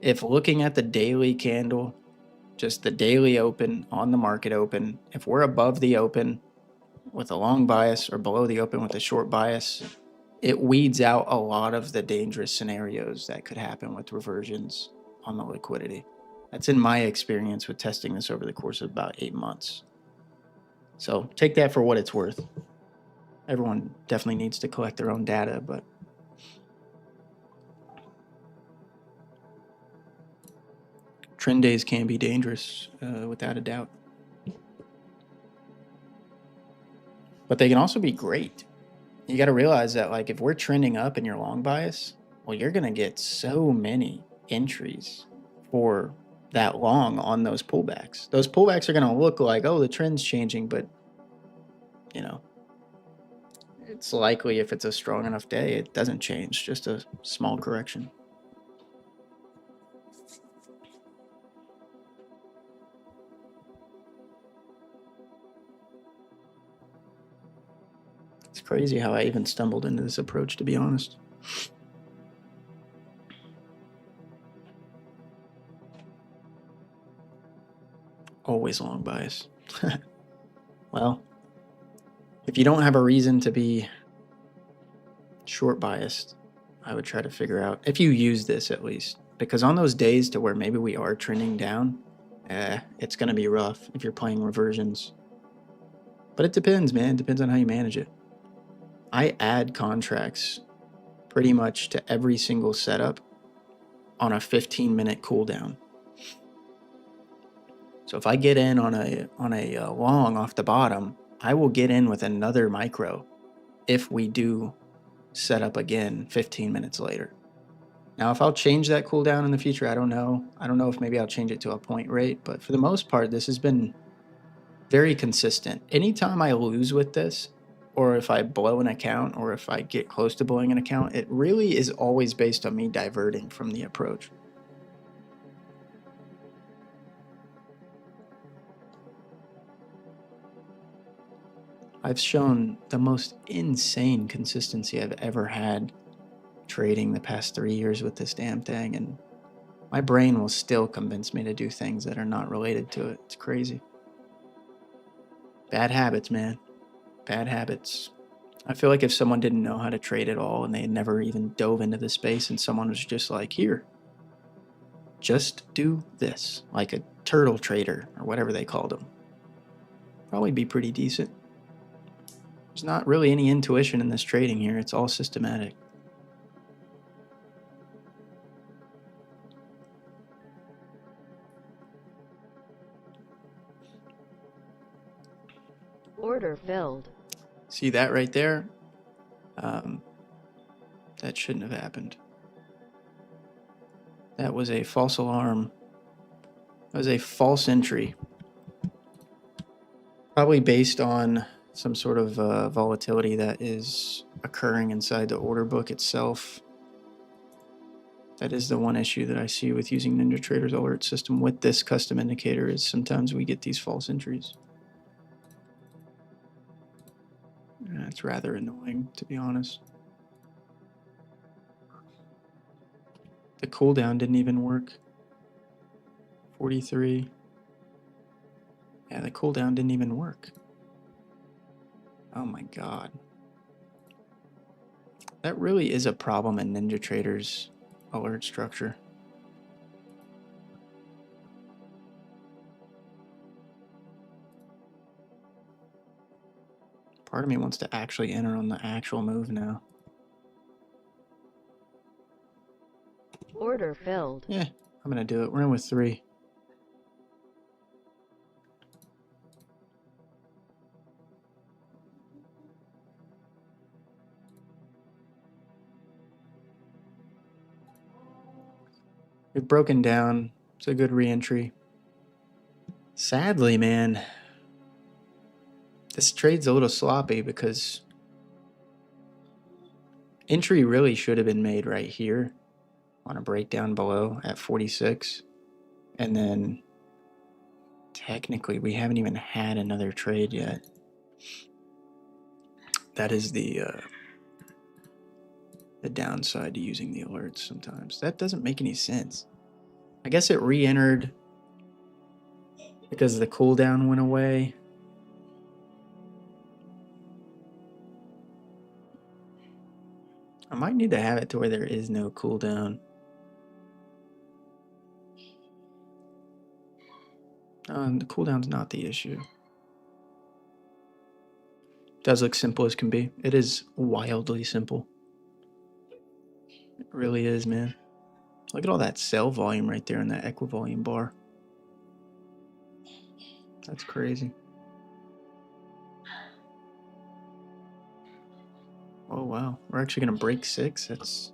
if looking at the daily candle, just the daily open on the market open, if we're above the open with a long bias or below the open with a short bias, it weeds out a lot of the dangerous scenarios that could happen with reversions on the liquidity. That's in my experience with testing this over the course of about 8 months. So take that for what it's worth. Everyone definitely needs to collect their own data, but trend days can be dangerous, without a doubt. But they can also be great. You got to realize that, like, if we're trending up in your long bias, well, you're going to get so many entries for that long on those pullbacks. Those pullbacks are going to look like, oh, the trend's changing, but, it's likely if it's a strong enough day, it doesn't change, just a small correction. It's crazy how I even stumbled into this approach, to be honest. Always long bias. Well, if you don't have a reason to be short biased, I would try to figure out if you use this at least, because on those days to where maybe we are trending down, it's going to be rough if you're playing reversions. But it depends, man. It depends on how you manage it. I add contracts pretty much to every single setup on a 15-minute cooldown. So if I get in on a long off the bottom, I will get in with another micro if we do set up again 15 minutes later. Now, if I'll change that cooldown in the future, I don't know. I don't know if maybe I'll change it to a point rate, but for the most part, this has been very consistent. Anytime I lose with this, or if I blow an account, or if I get close to blowing an account, it really is always based on me diverting from the approach. I've shown the most insane consistency I've ever had trading the past 3 years with this damn thing, and my brain will still convince me to do things that are not related to it. It's crazy. Bad habits, man. Bad habits. I feel like if someone didn't know how to trade at all and they had never even dove into the space and someone was just like, here, just do this, like a turtle trader or whatever they called them, probably be pretty decent. There's not really any intuition in this trading here. It's all systematic. Order filled. See that right there? That shouldn't have happened. That was a false alarm. That was a false entry. Probably based on some sort of volatility that is occurring inside the order book itself. That is the one issue that I see with using NinjaTrader's alert system with this custom indicator is sometimes we get these false entries. That's rather annoying, to be honest. The cooldown didn't even work. 43. Yeah, the cooldown didn't even work. Oh my god. That really is a problem in NinjaTrader's alert structure. Part of me wants to actually enter on the actual move now. Order filled. Yeah, I'm gonna do it. We're in with 3. We've broken down. It's a good re-entry. Sadly, man, this trade's a little sloppy because entry really should have been made right here on a breakdown below at 46. And then technically we haven't even had another trade yet. That is the downside to using the alerts sometimes. That doesn't make any sense. I guess it re-entered because the cooldown went away. I might need to have it to where there is no cooldown. The cooldown's not the issue. It does look simple as can be. It is wildly simple. It really is, man. Look at all that sell volume right there in that equivolume bar. That's crazy. Oh wow, we're actually gonna break 6. That's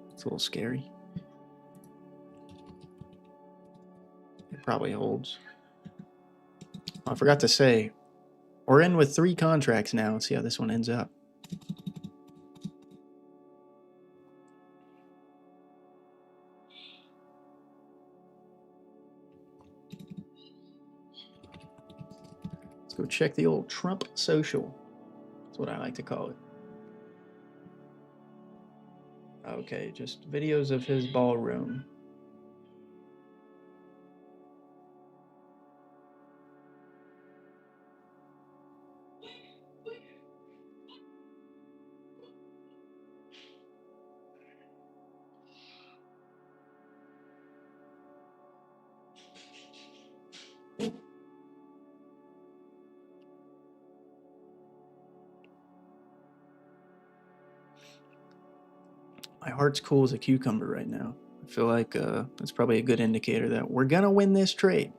a little scary. It probably holds. Oh, I forgot to say, we're in with 3 contracts now. Let's see how this one ends up. Let's go check the old Trump social. That's what I like to call it. Okay, just videos of his ballroom. My heart's cool as a cucumber right now. I feel like that's probably a good indicator that we're gonna win this trade.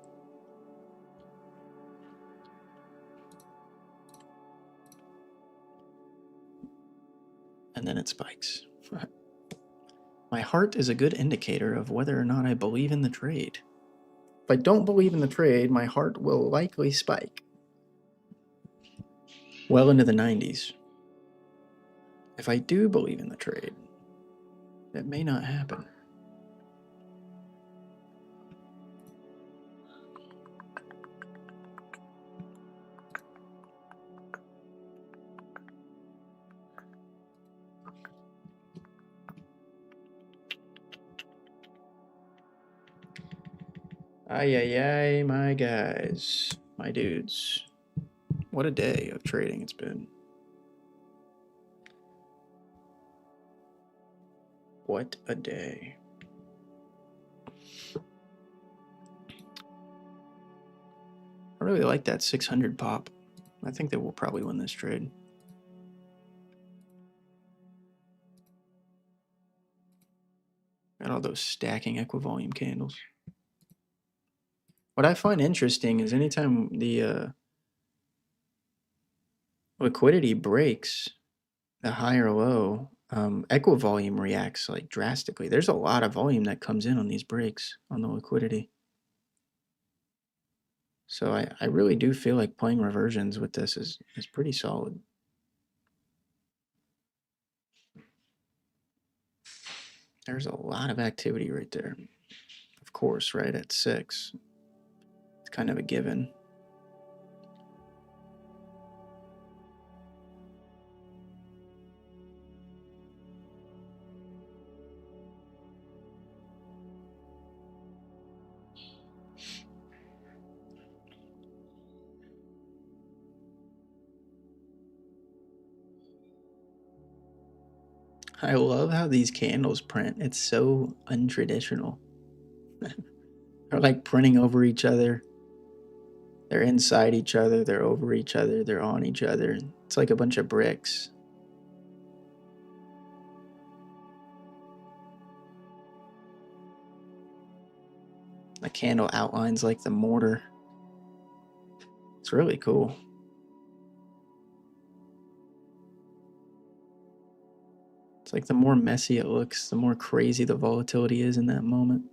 And then it spikes. My heart is a good indicator of whether or not I believe in the trade. If I don't believe in the trade, my heart will likely spike well into the 90s. If I do believe in the trade, that may not happen. Ay, ay, ay, my guys, my dudes. What a day of trading it's been. What a day. I really like that 600 pop. I think that we'll probably win this trade. Got all those stacking equivolume candles. What I find interesting is anytime the liquidity breaks the higher low, equivolume reacts like drastically. There's a lot of volume that comes in on these breaks on the liquidity. So I really do feel like playing reversions with this is pretty solid. There's a lot of activity right there. Of course, right at 6. It's kind of a given. I love how these candles print. It's so untraditional. They're like printing over each other. They're inside each other. They're over each other. They're on each other. It's like a bunch of bricks. The candle outlines like the mortar. It's really cool. It's like the more messy it looks, the more crazy the volatility is in that moment.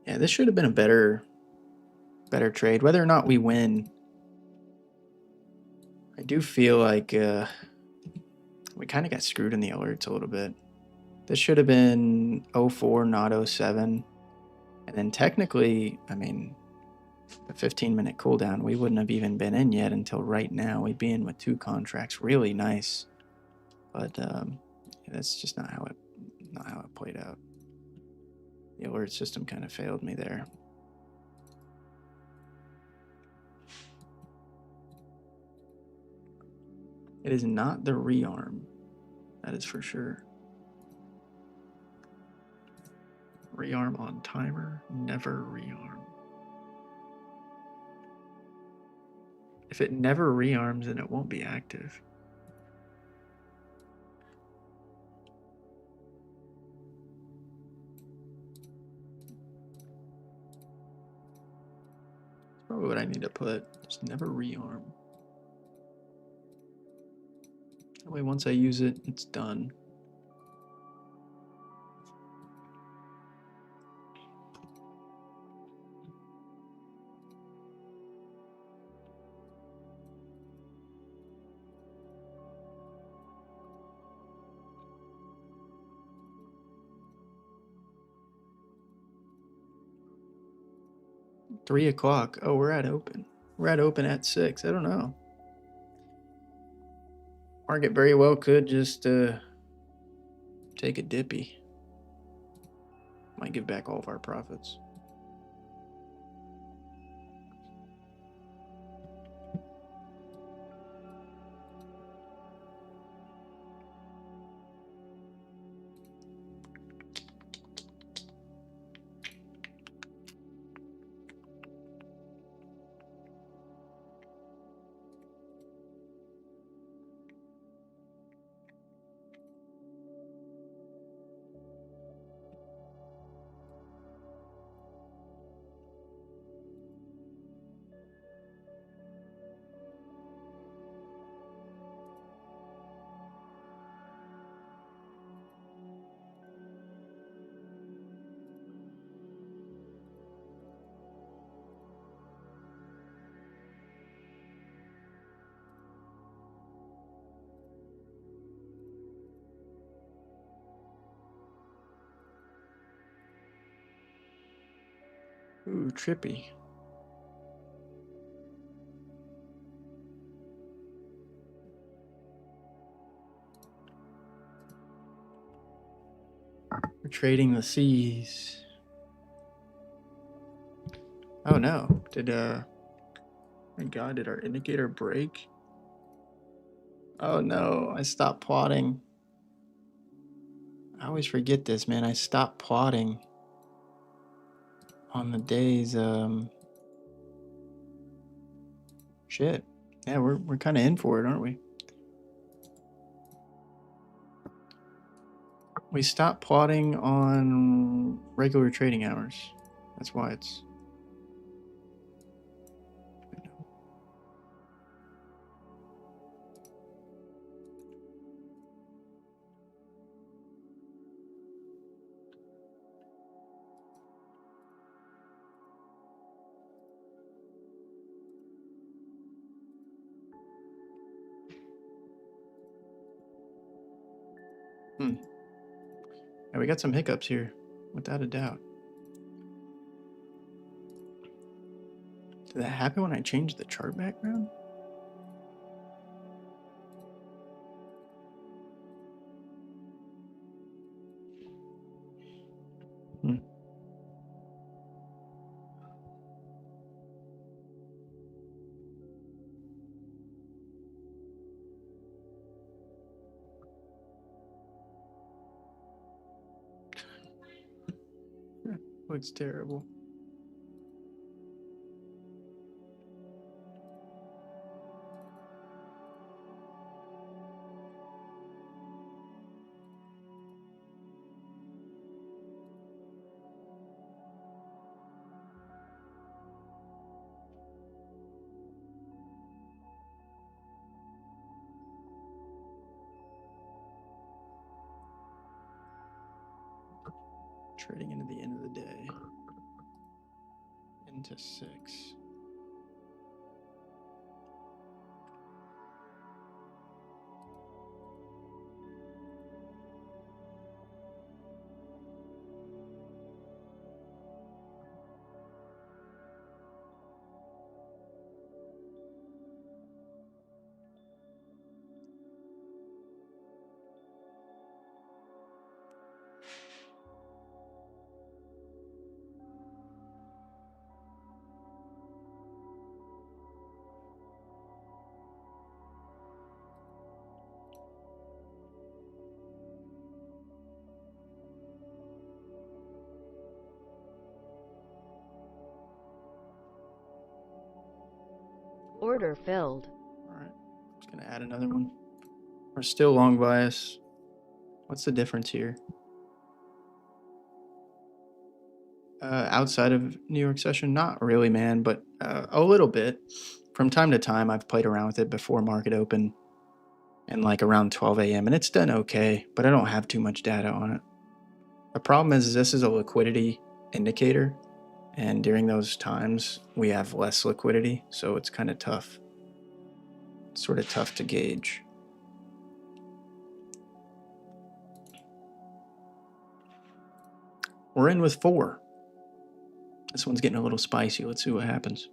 Yeah, this should have been a better trade. Whether or not we win, I do feel like we kind of got screwed in the alerts a little bit. This should have been 04, not 07. And then technically, I mean, the 15-minute cooldown, we wouldn't have even been in yet until right now. We'd be in with 2 contracts. Really nice. But that's just not how it played out. The alert system kind of failed me there. It is not the rearm. That is for sure. Rearm on timer, never rearm. If it never rearms, then it won't be active. That's probably what I need to put. Just never rearm. That way once I use it, it's done. Three o'clock. Oh, we're at open. We're at open at 6. I don't know. Market very well could just take a dippy. Might give back all of our profits. Ooh, trippy. We're trading the seas. Oh no. My God, did our indicator break? Oh no, I stopped plotting. I always forget this, man. I stopped plotting. on the days. Shit. Yeah, we're kind of in for it, aren't we? We stopped plotting on regular trading hours. That's why it's. Yeah, we got some hiccups here, without a doubt. Did that happen when I changed the chart background? Looks terrible. Trading into the end of the day. Into 6. Order filled. All right, just gonna add another one. We're still long bias. What's the difference here? Outside of New York session, not really, man, but a little bit. From time to time, I've played around with it before market open and like around 12 a.m. and it's done okay, but I don't have too much data on it. The problem is this is a liquidity indicator, and during those times we have less liquidity, so it's kind of tough. It's sort of tough to gauge. We're in with 4. This one's getting a little spicy. Let's see what happens.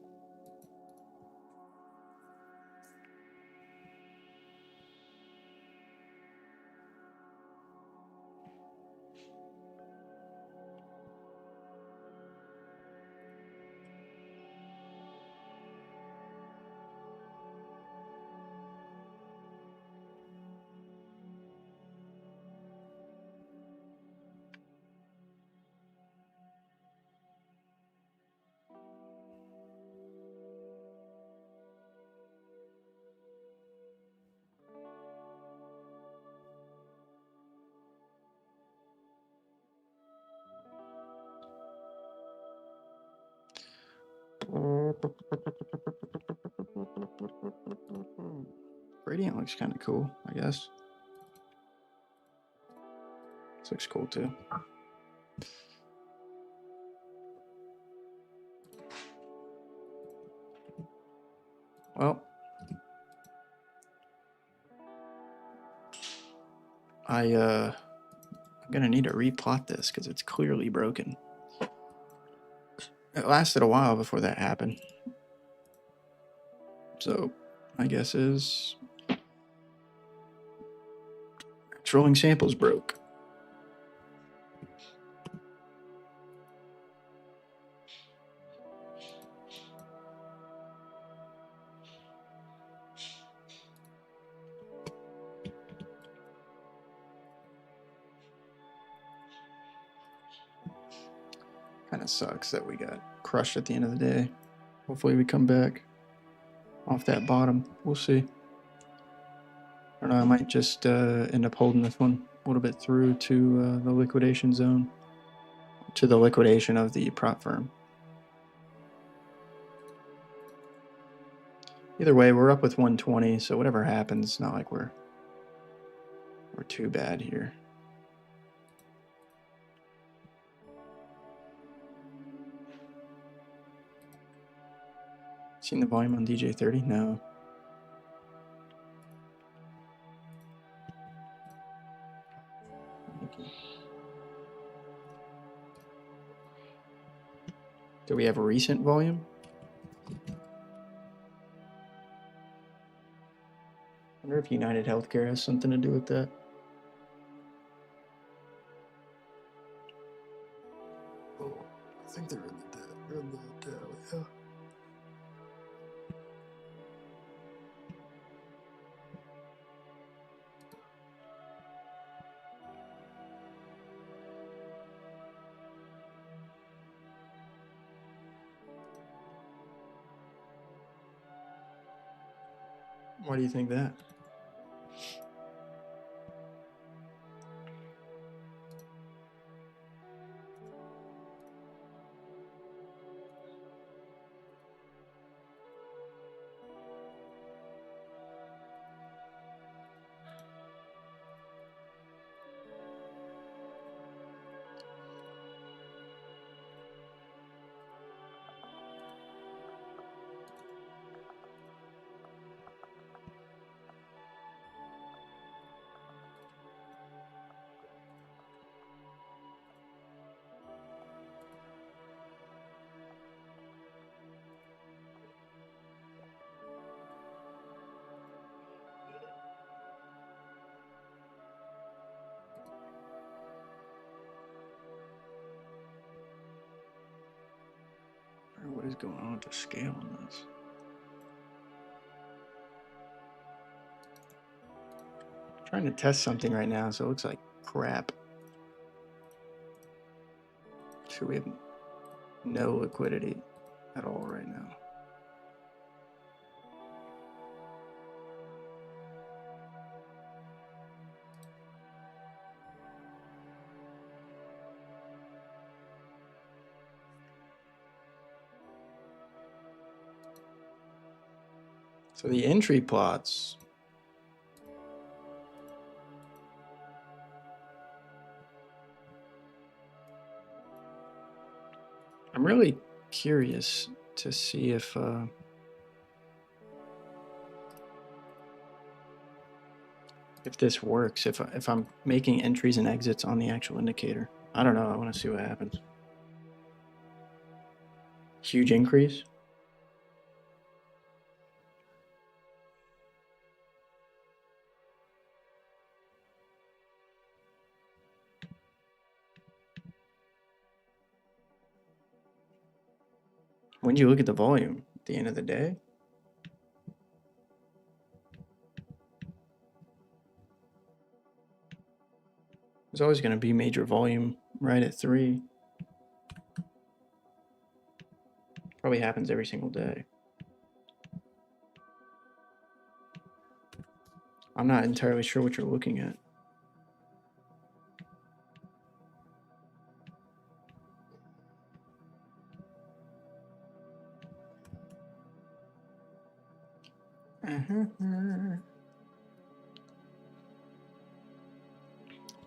Gradient looks kind of cool, I guess. This looks cool too. Well, I'm gonna need to replot this because it's clearly broken. It lasted a while before that happened. So my guess is rolling samples broke. Kind of sucks that we got crushed at the end of the day. Hopefully we come back off that bottom. We'll see. I don't know, I might just end up holding this one a little bit through to the liquidation zone, to the liquidation of the prop firm. Either way, we're up with 120, so whatever happens, it's not like we're too bad here. Seen the volume on DJ30? No. Do we have a recent volume? I wonder if United Healthcare has something to do with that. Oh, I think they're in the Dow, yeah. Why do you think that? What is going on with the scale on this? I'm trying to test something right now, so it looks like crap. So we have no liquidity at all right now. So the entry plots, I'm really curious to see if this works, if I'm making entries and exits on the actual indicator. I don't know, I want to see what happens. Huge increase. When do you look at the volume? At the end of the day? There's always going to be major volume right at 3. Probably happens every single day. I'm not entirely sure what you're looking at.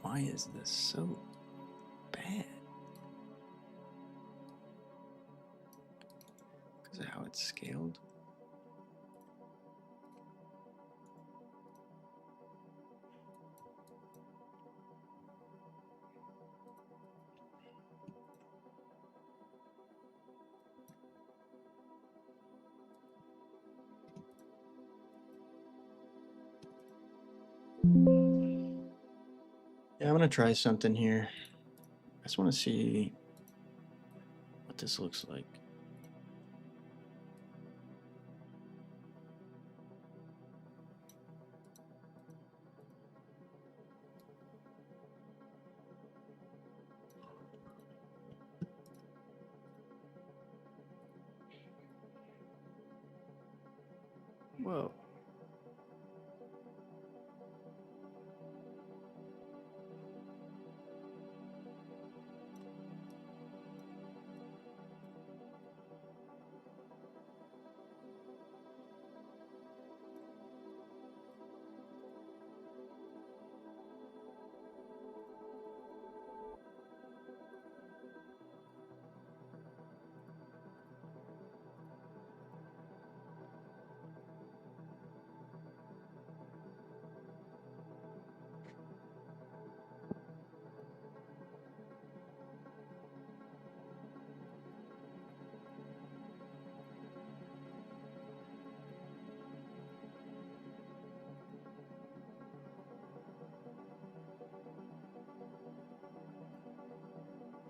Why is this so bad? Because of how it's scaled? Yeah, I'm gonna try something here. I just want to see what this looks like. Whoa.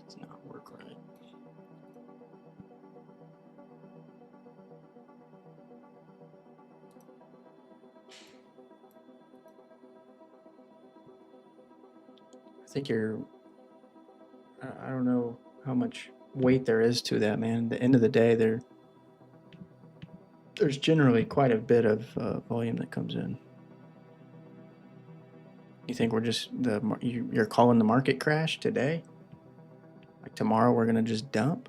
Does not work right. I think I don't know how much weight there is to that, man. At the end of the day, there's generally quite a bit of volume that comes in. You think we're just you're calling the market crash today? Like tomorrow we're gonna just dump?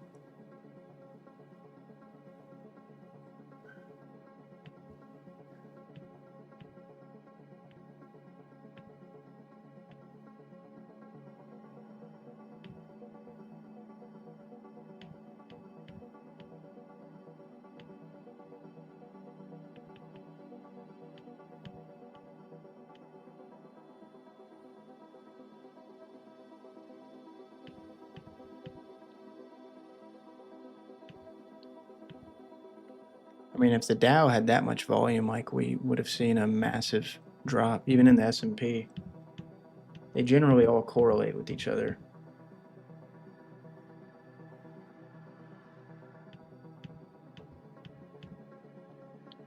I mean, if the Dow had that much volume, like we would have seen a massive drop, even in the S&P. They generally all correlate with each other.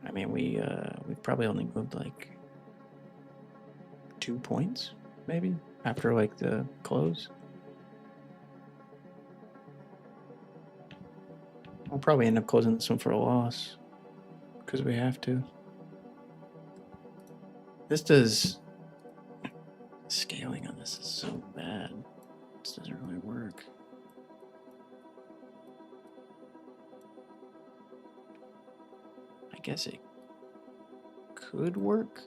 I mean, we've probably only moved like 2 points, maybe, after like the close. We'll probably end up closing this one for a loss because we have to. This does scaling on this is so bad. This doesn't really work. I guess it could work.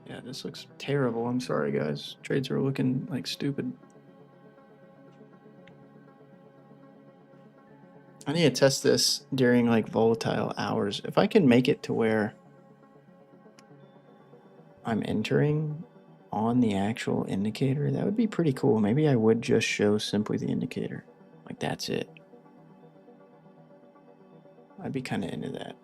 Yeah, this looks terrible. I'm sorry, guys. Trades are looking like stupid. I need to test this during like volatile hours. If I can make it to where I'm entering on the actual indicator, that would be pretty cool. Maybe I would just show simply the indicator. Like that's it. I'd be kind of into that.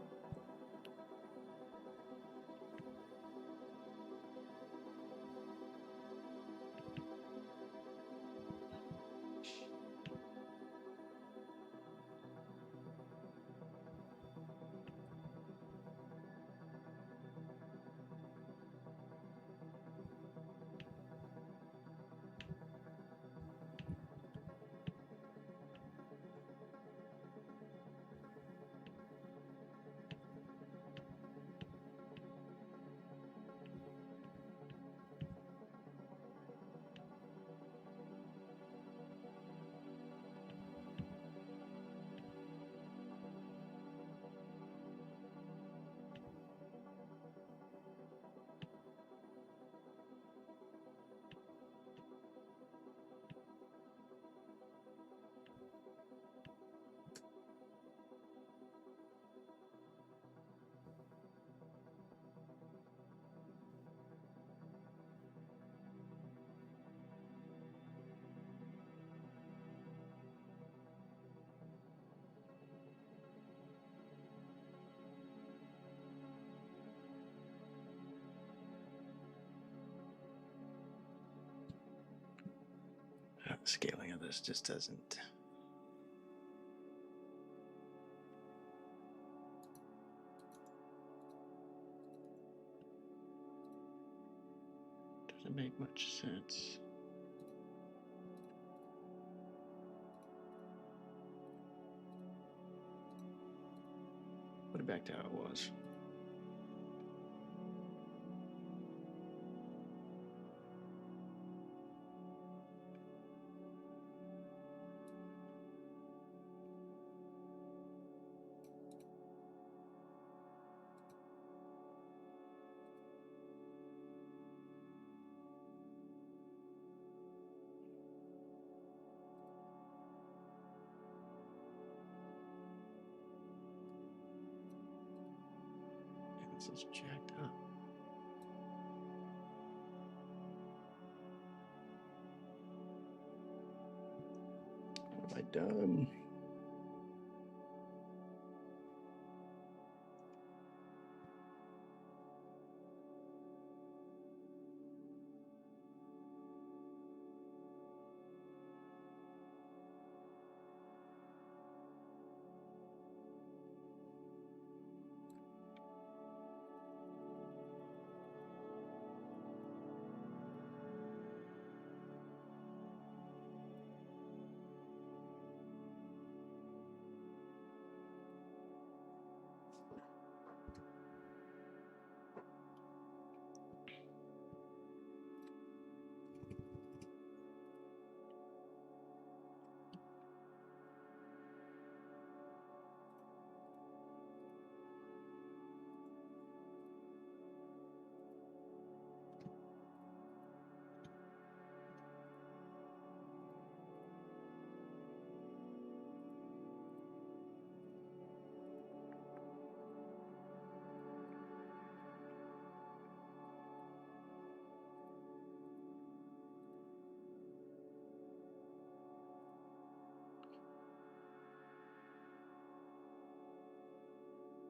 The scaling of this just doesn't Doesn't make much sense. Put it back to how it was. This is jacked up. What have I done?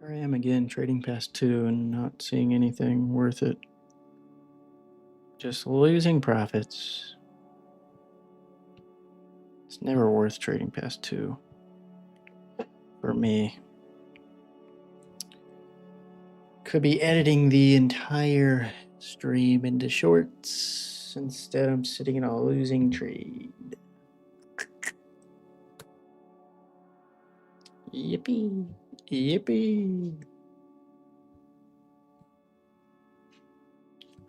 Here I am again, trading past 2 and not seeing anything worth it. Just losing profits. It's never worth trading past 2 for me. Could be editing the entire stream into shorts. Instead, I'm sitting in a losing trade. Yippee! Yippee!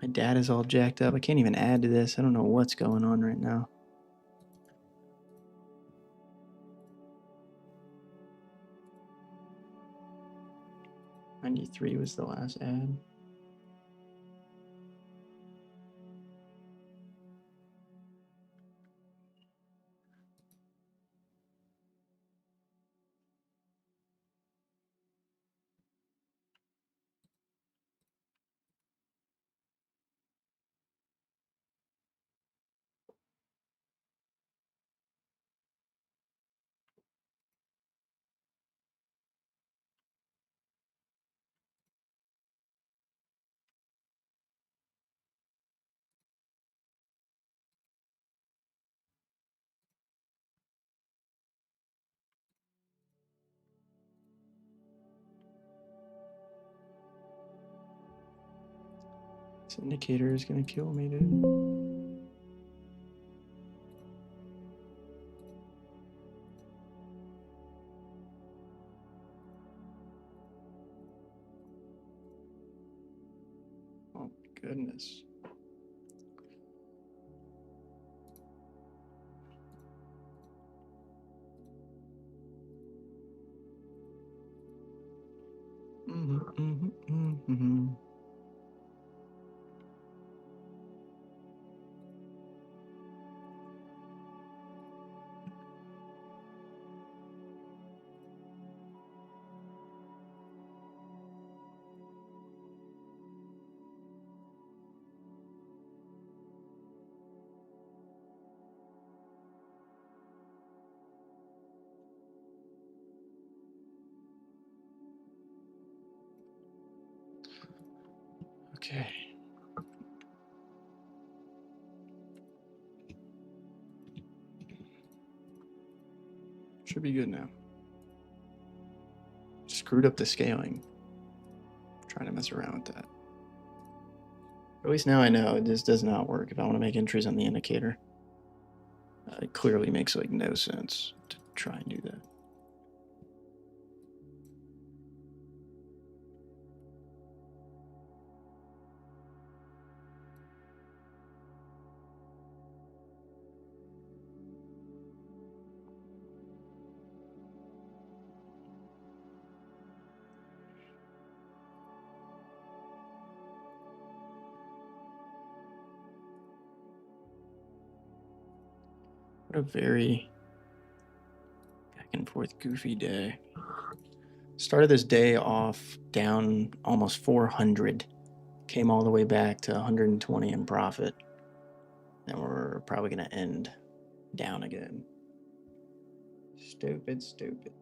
My data is all jacked up. I can't even add to this. I don't know what's going on right now. $93 was the last ad. This indicator is gonna kill me, dude. Oh, goodness. Okay. Should be good now. Screwed up the scaling. Trying to mess around with that. At least now I know this does not work if I want to make entries on the indicator. It clearly makes like no sense to try and do that. What a very back and forth goofy day. Started this day off down almost 400, came all the way back to 120 in profit, and we're probably going to end down again. Stupid, stupid.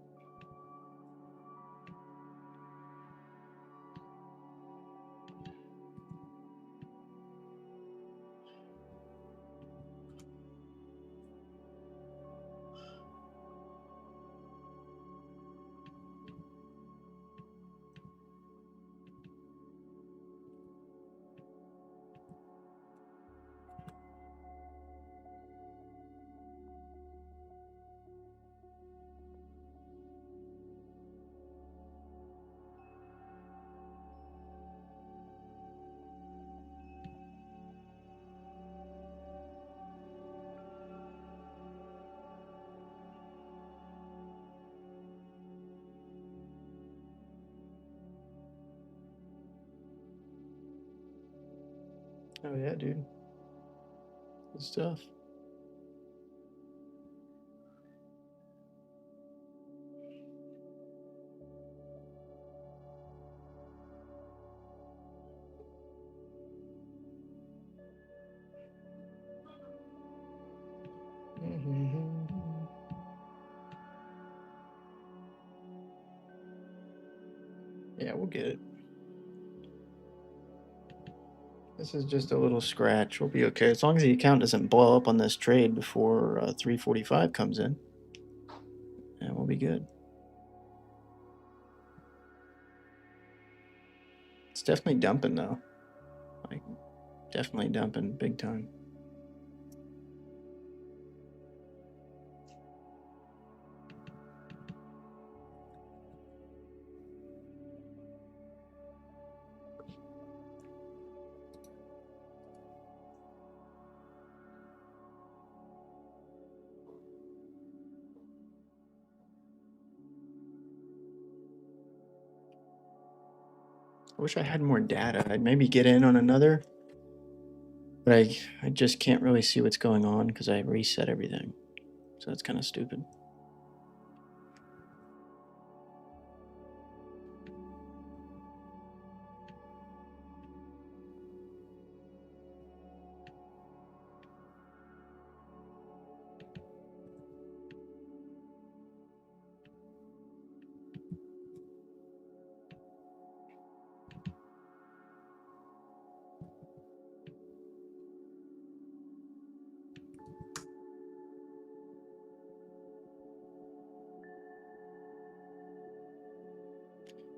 Oh yeah, dude. Good stuff. Yeah, we'll get it. This is just a little scratch. We'll be okay. As long as the account doesn't blow up on this trade before 345 comes in, and we'll be good. It's definitely dumping though. Like, definitely dumping big time. I wish I had more data. I'd maybe get in on another, but I just can't really see what's going on because I reset everything. So that's kind of stupid.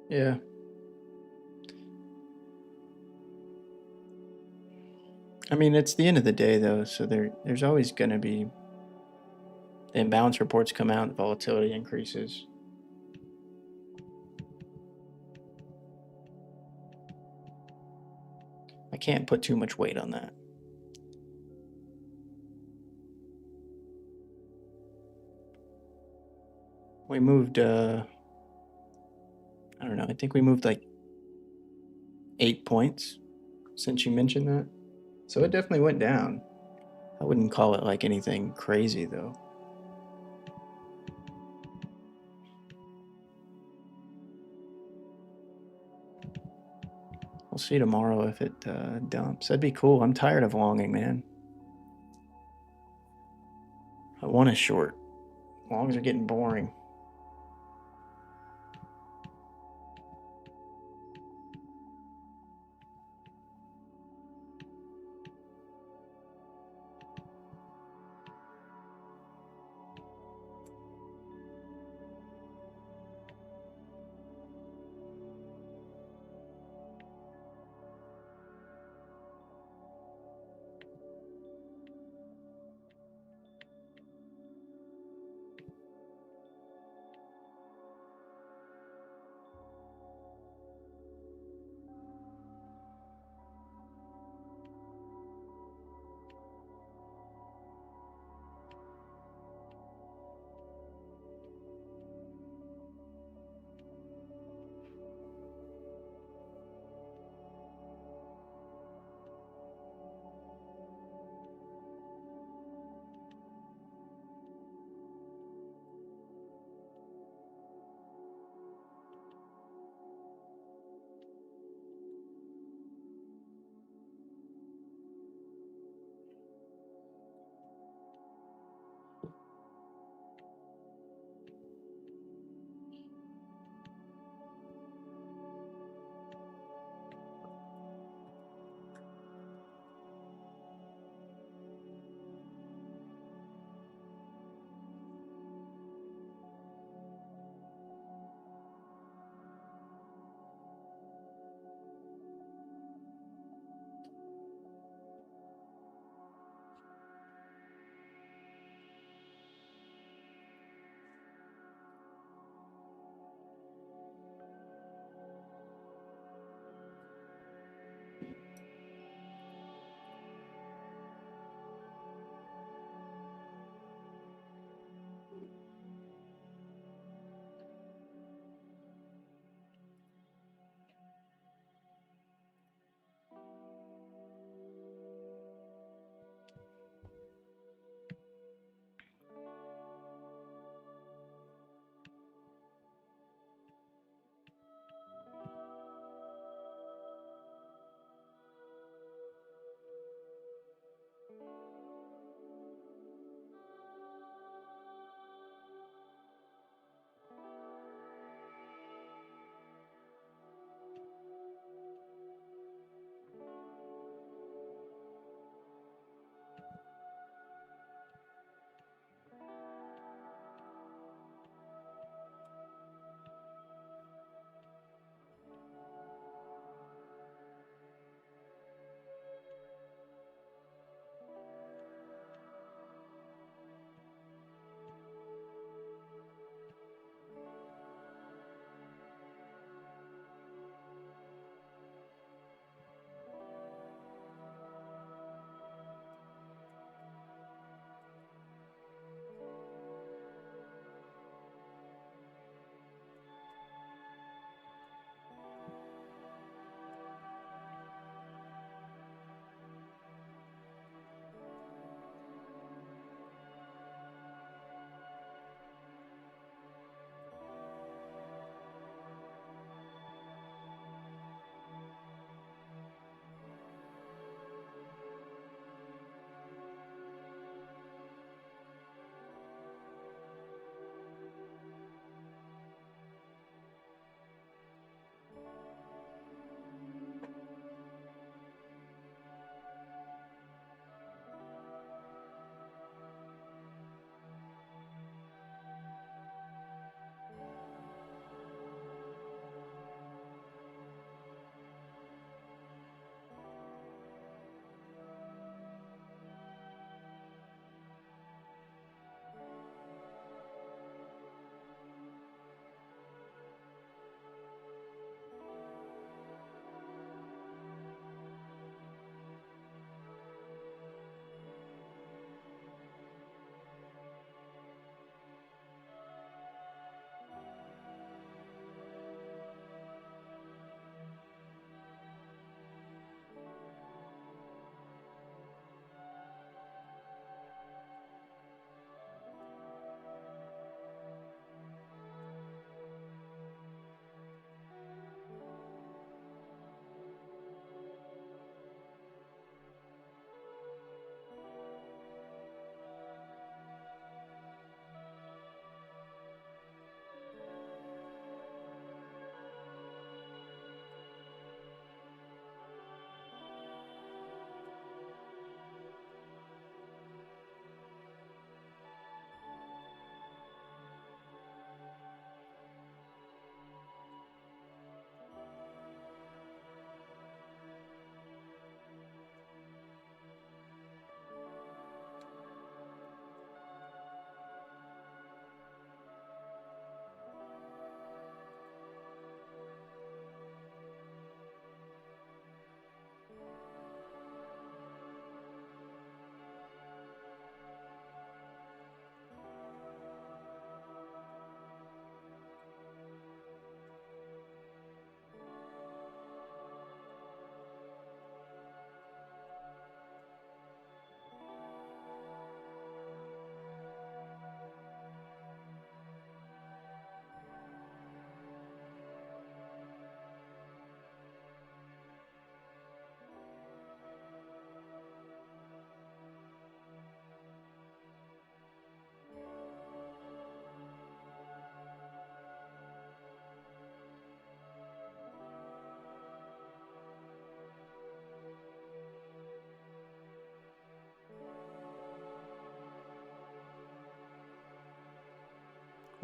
Yeah. I mean, it's the end of the day though, so there's always going to be the imbalance reports come out, the volatility increases. I can't put too much weight on that. We moved, I don't know, I think we moved like 8 points since you mentioned that. So it definitely went down. I wouldn't call it like anything crazy though. We'll see tomorrow if it dumps. That'd be cool. I'm tired of longing, man. I want a short. Longs are getting boring.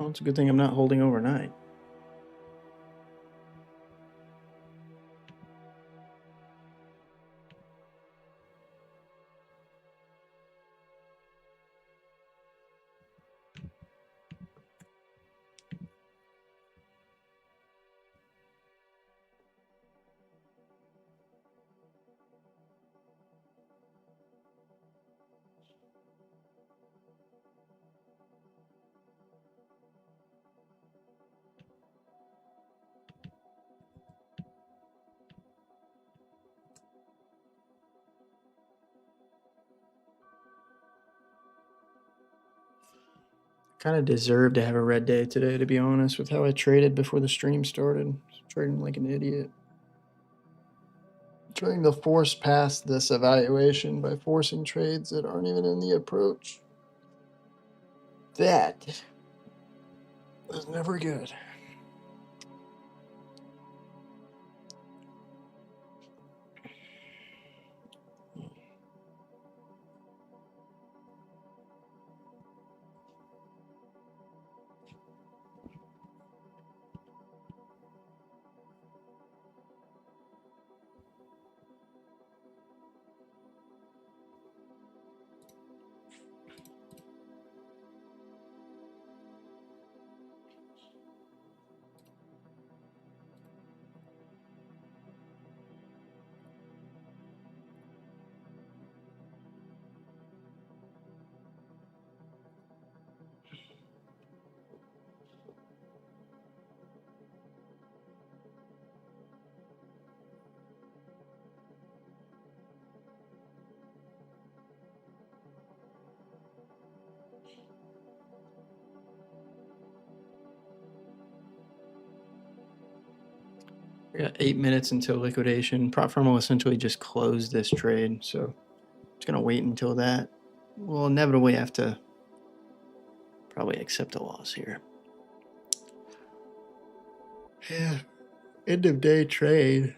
Well, it's a good thing I'm not holding overnight. Kind of deserved to have a red day today, to be honest, with how I traded before the stream started. Trading like an idiot. Trying to force past this evaluation by forcing trades that aren't even in the approach. That was never good. I got 8 minutes until liquidation. Prop firm will essentially just close this trade, so I'm just gonna wait until that. We'll inevitably have to probably accept a loss here. Yeah, end of day trade.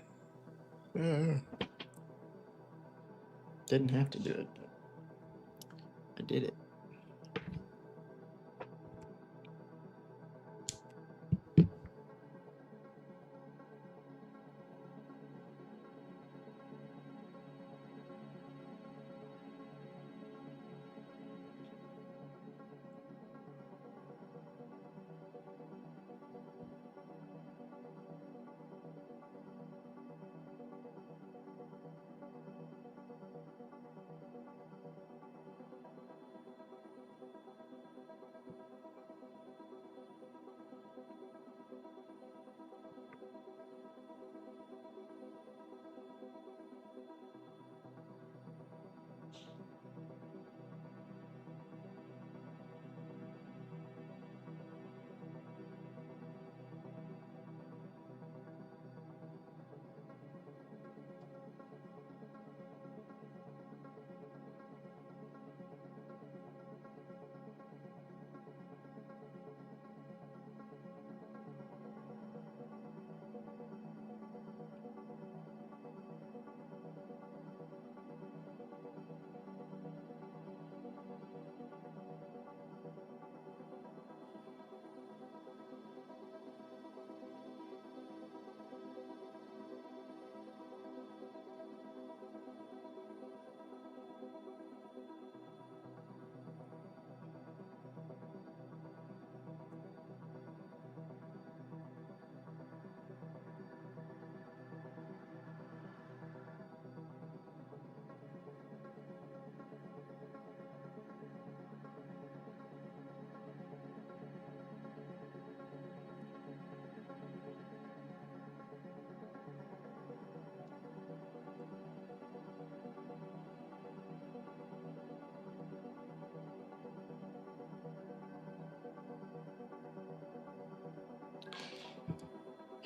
Didn't have to do it, but I did it.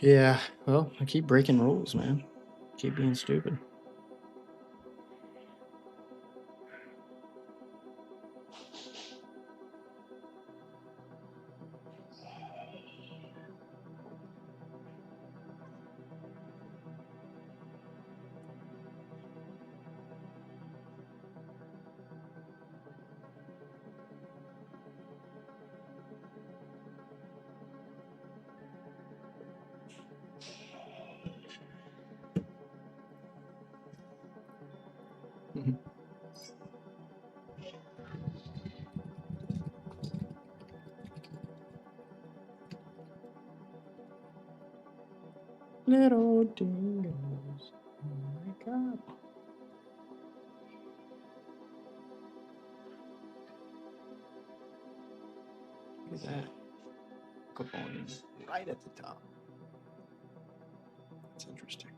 Yeah, well, I keep breaking rules, man. Keep being stupid. Little dingoes. Oh my God. Look at that. Microphone right at the top. That's interesting.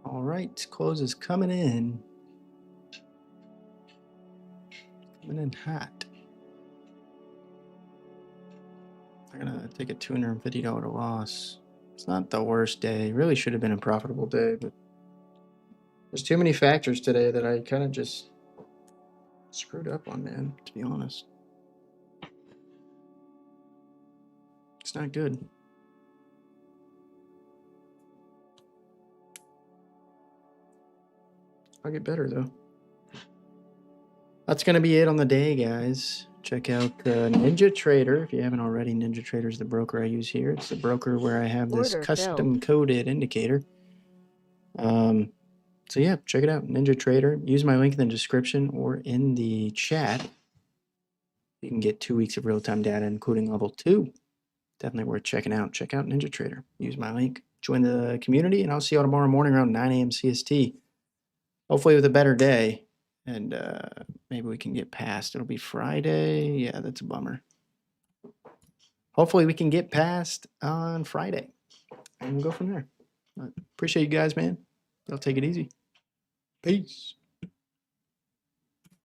All right, close is coming in. Coming in hot. I'm gonna take a $250 loss. It's not the worst day. Really should have been a profitable day, but there's too many factors today that I kind of just screwed up on, man, to be honest. It's not good. I'll get better, though. That's going to be it on the day, guys. Check out Ninja Trader if you haven't already. Ninja Trader is the broker I use here. It's the broker where I have this Order custom-coded indicator. So yeah, check it out, Ninja Trader. Use my link in the description or in the chat. You can get 2 weeks of real-time data, including level 2. Definitely worth checking out. Check out Ninja Trader. Use my link. Join the community, and I'll see you all tomorrow morning around 9 a.m. CST. Hopefully with a better day. And maybe we can get past. It'll be Friday. Yeah, that's a bummer. Hopefully we can get past on Friday and we'll go from there. Appreciate you guys, man. Y'all take it easy. Peace.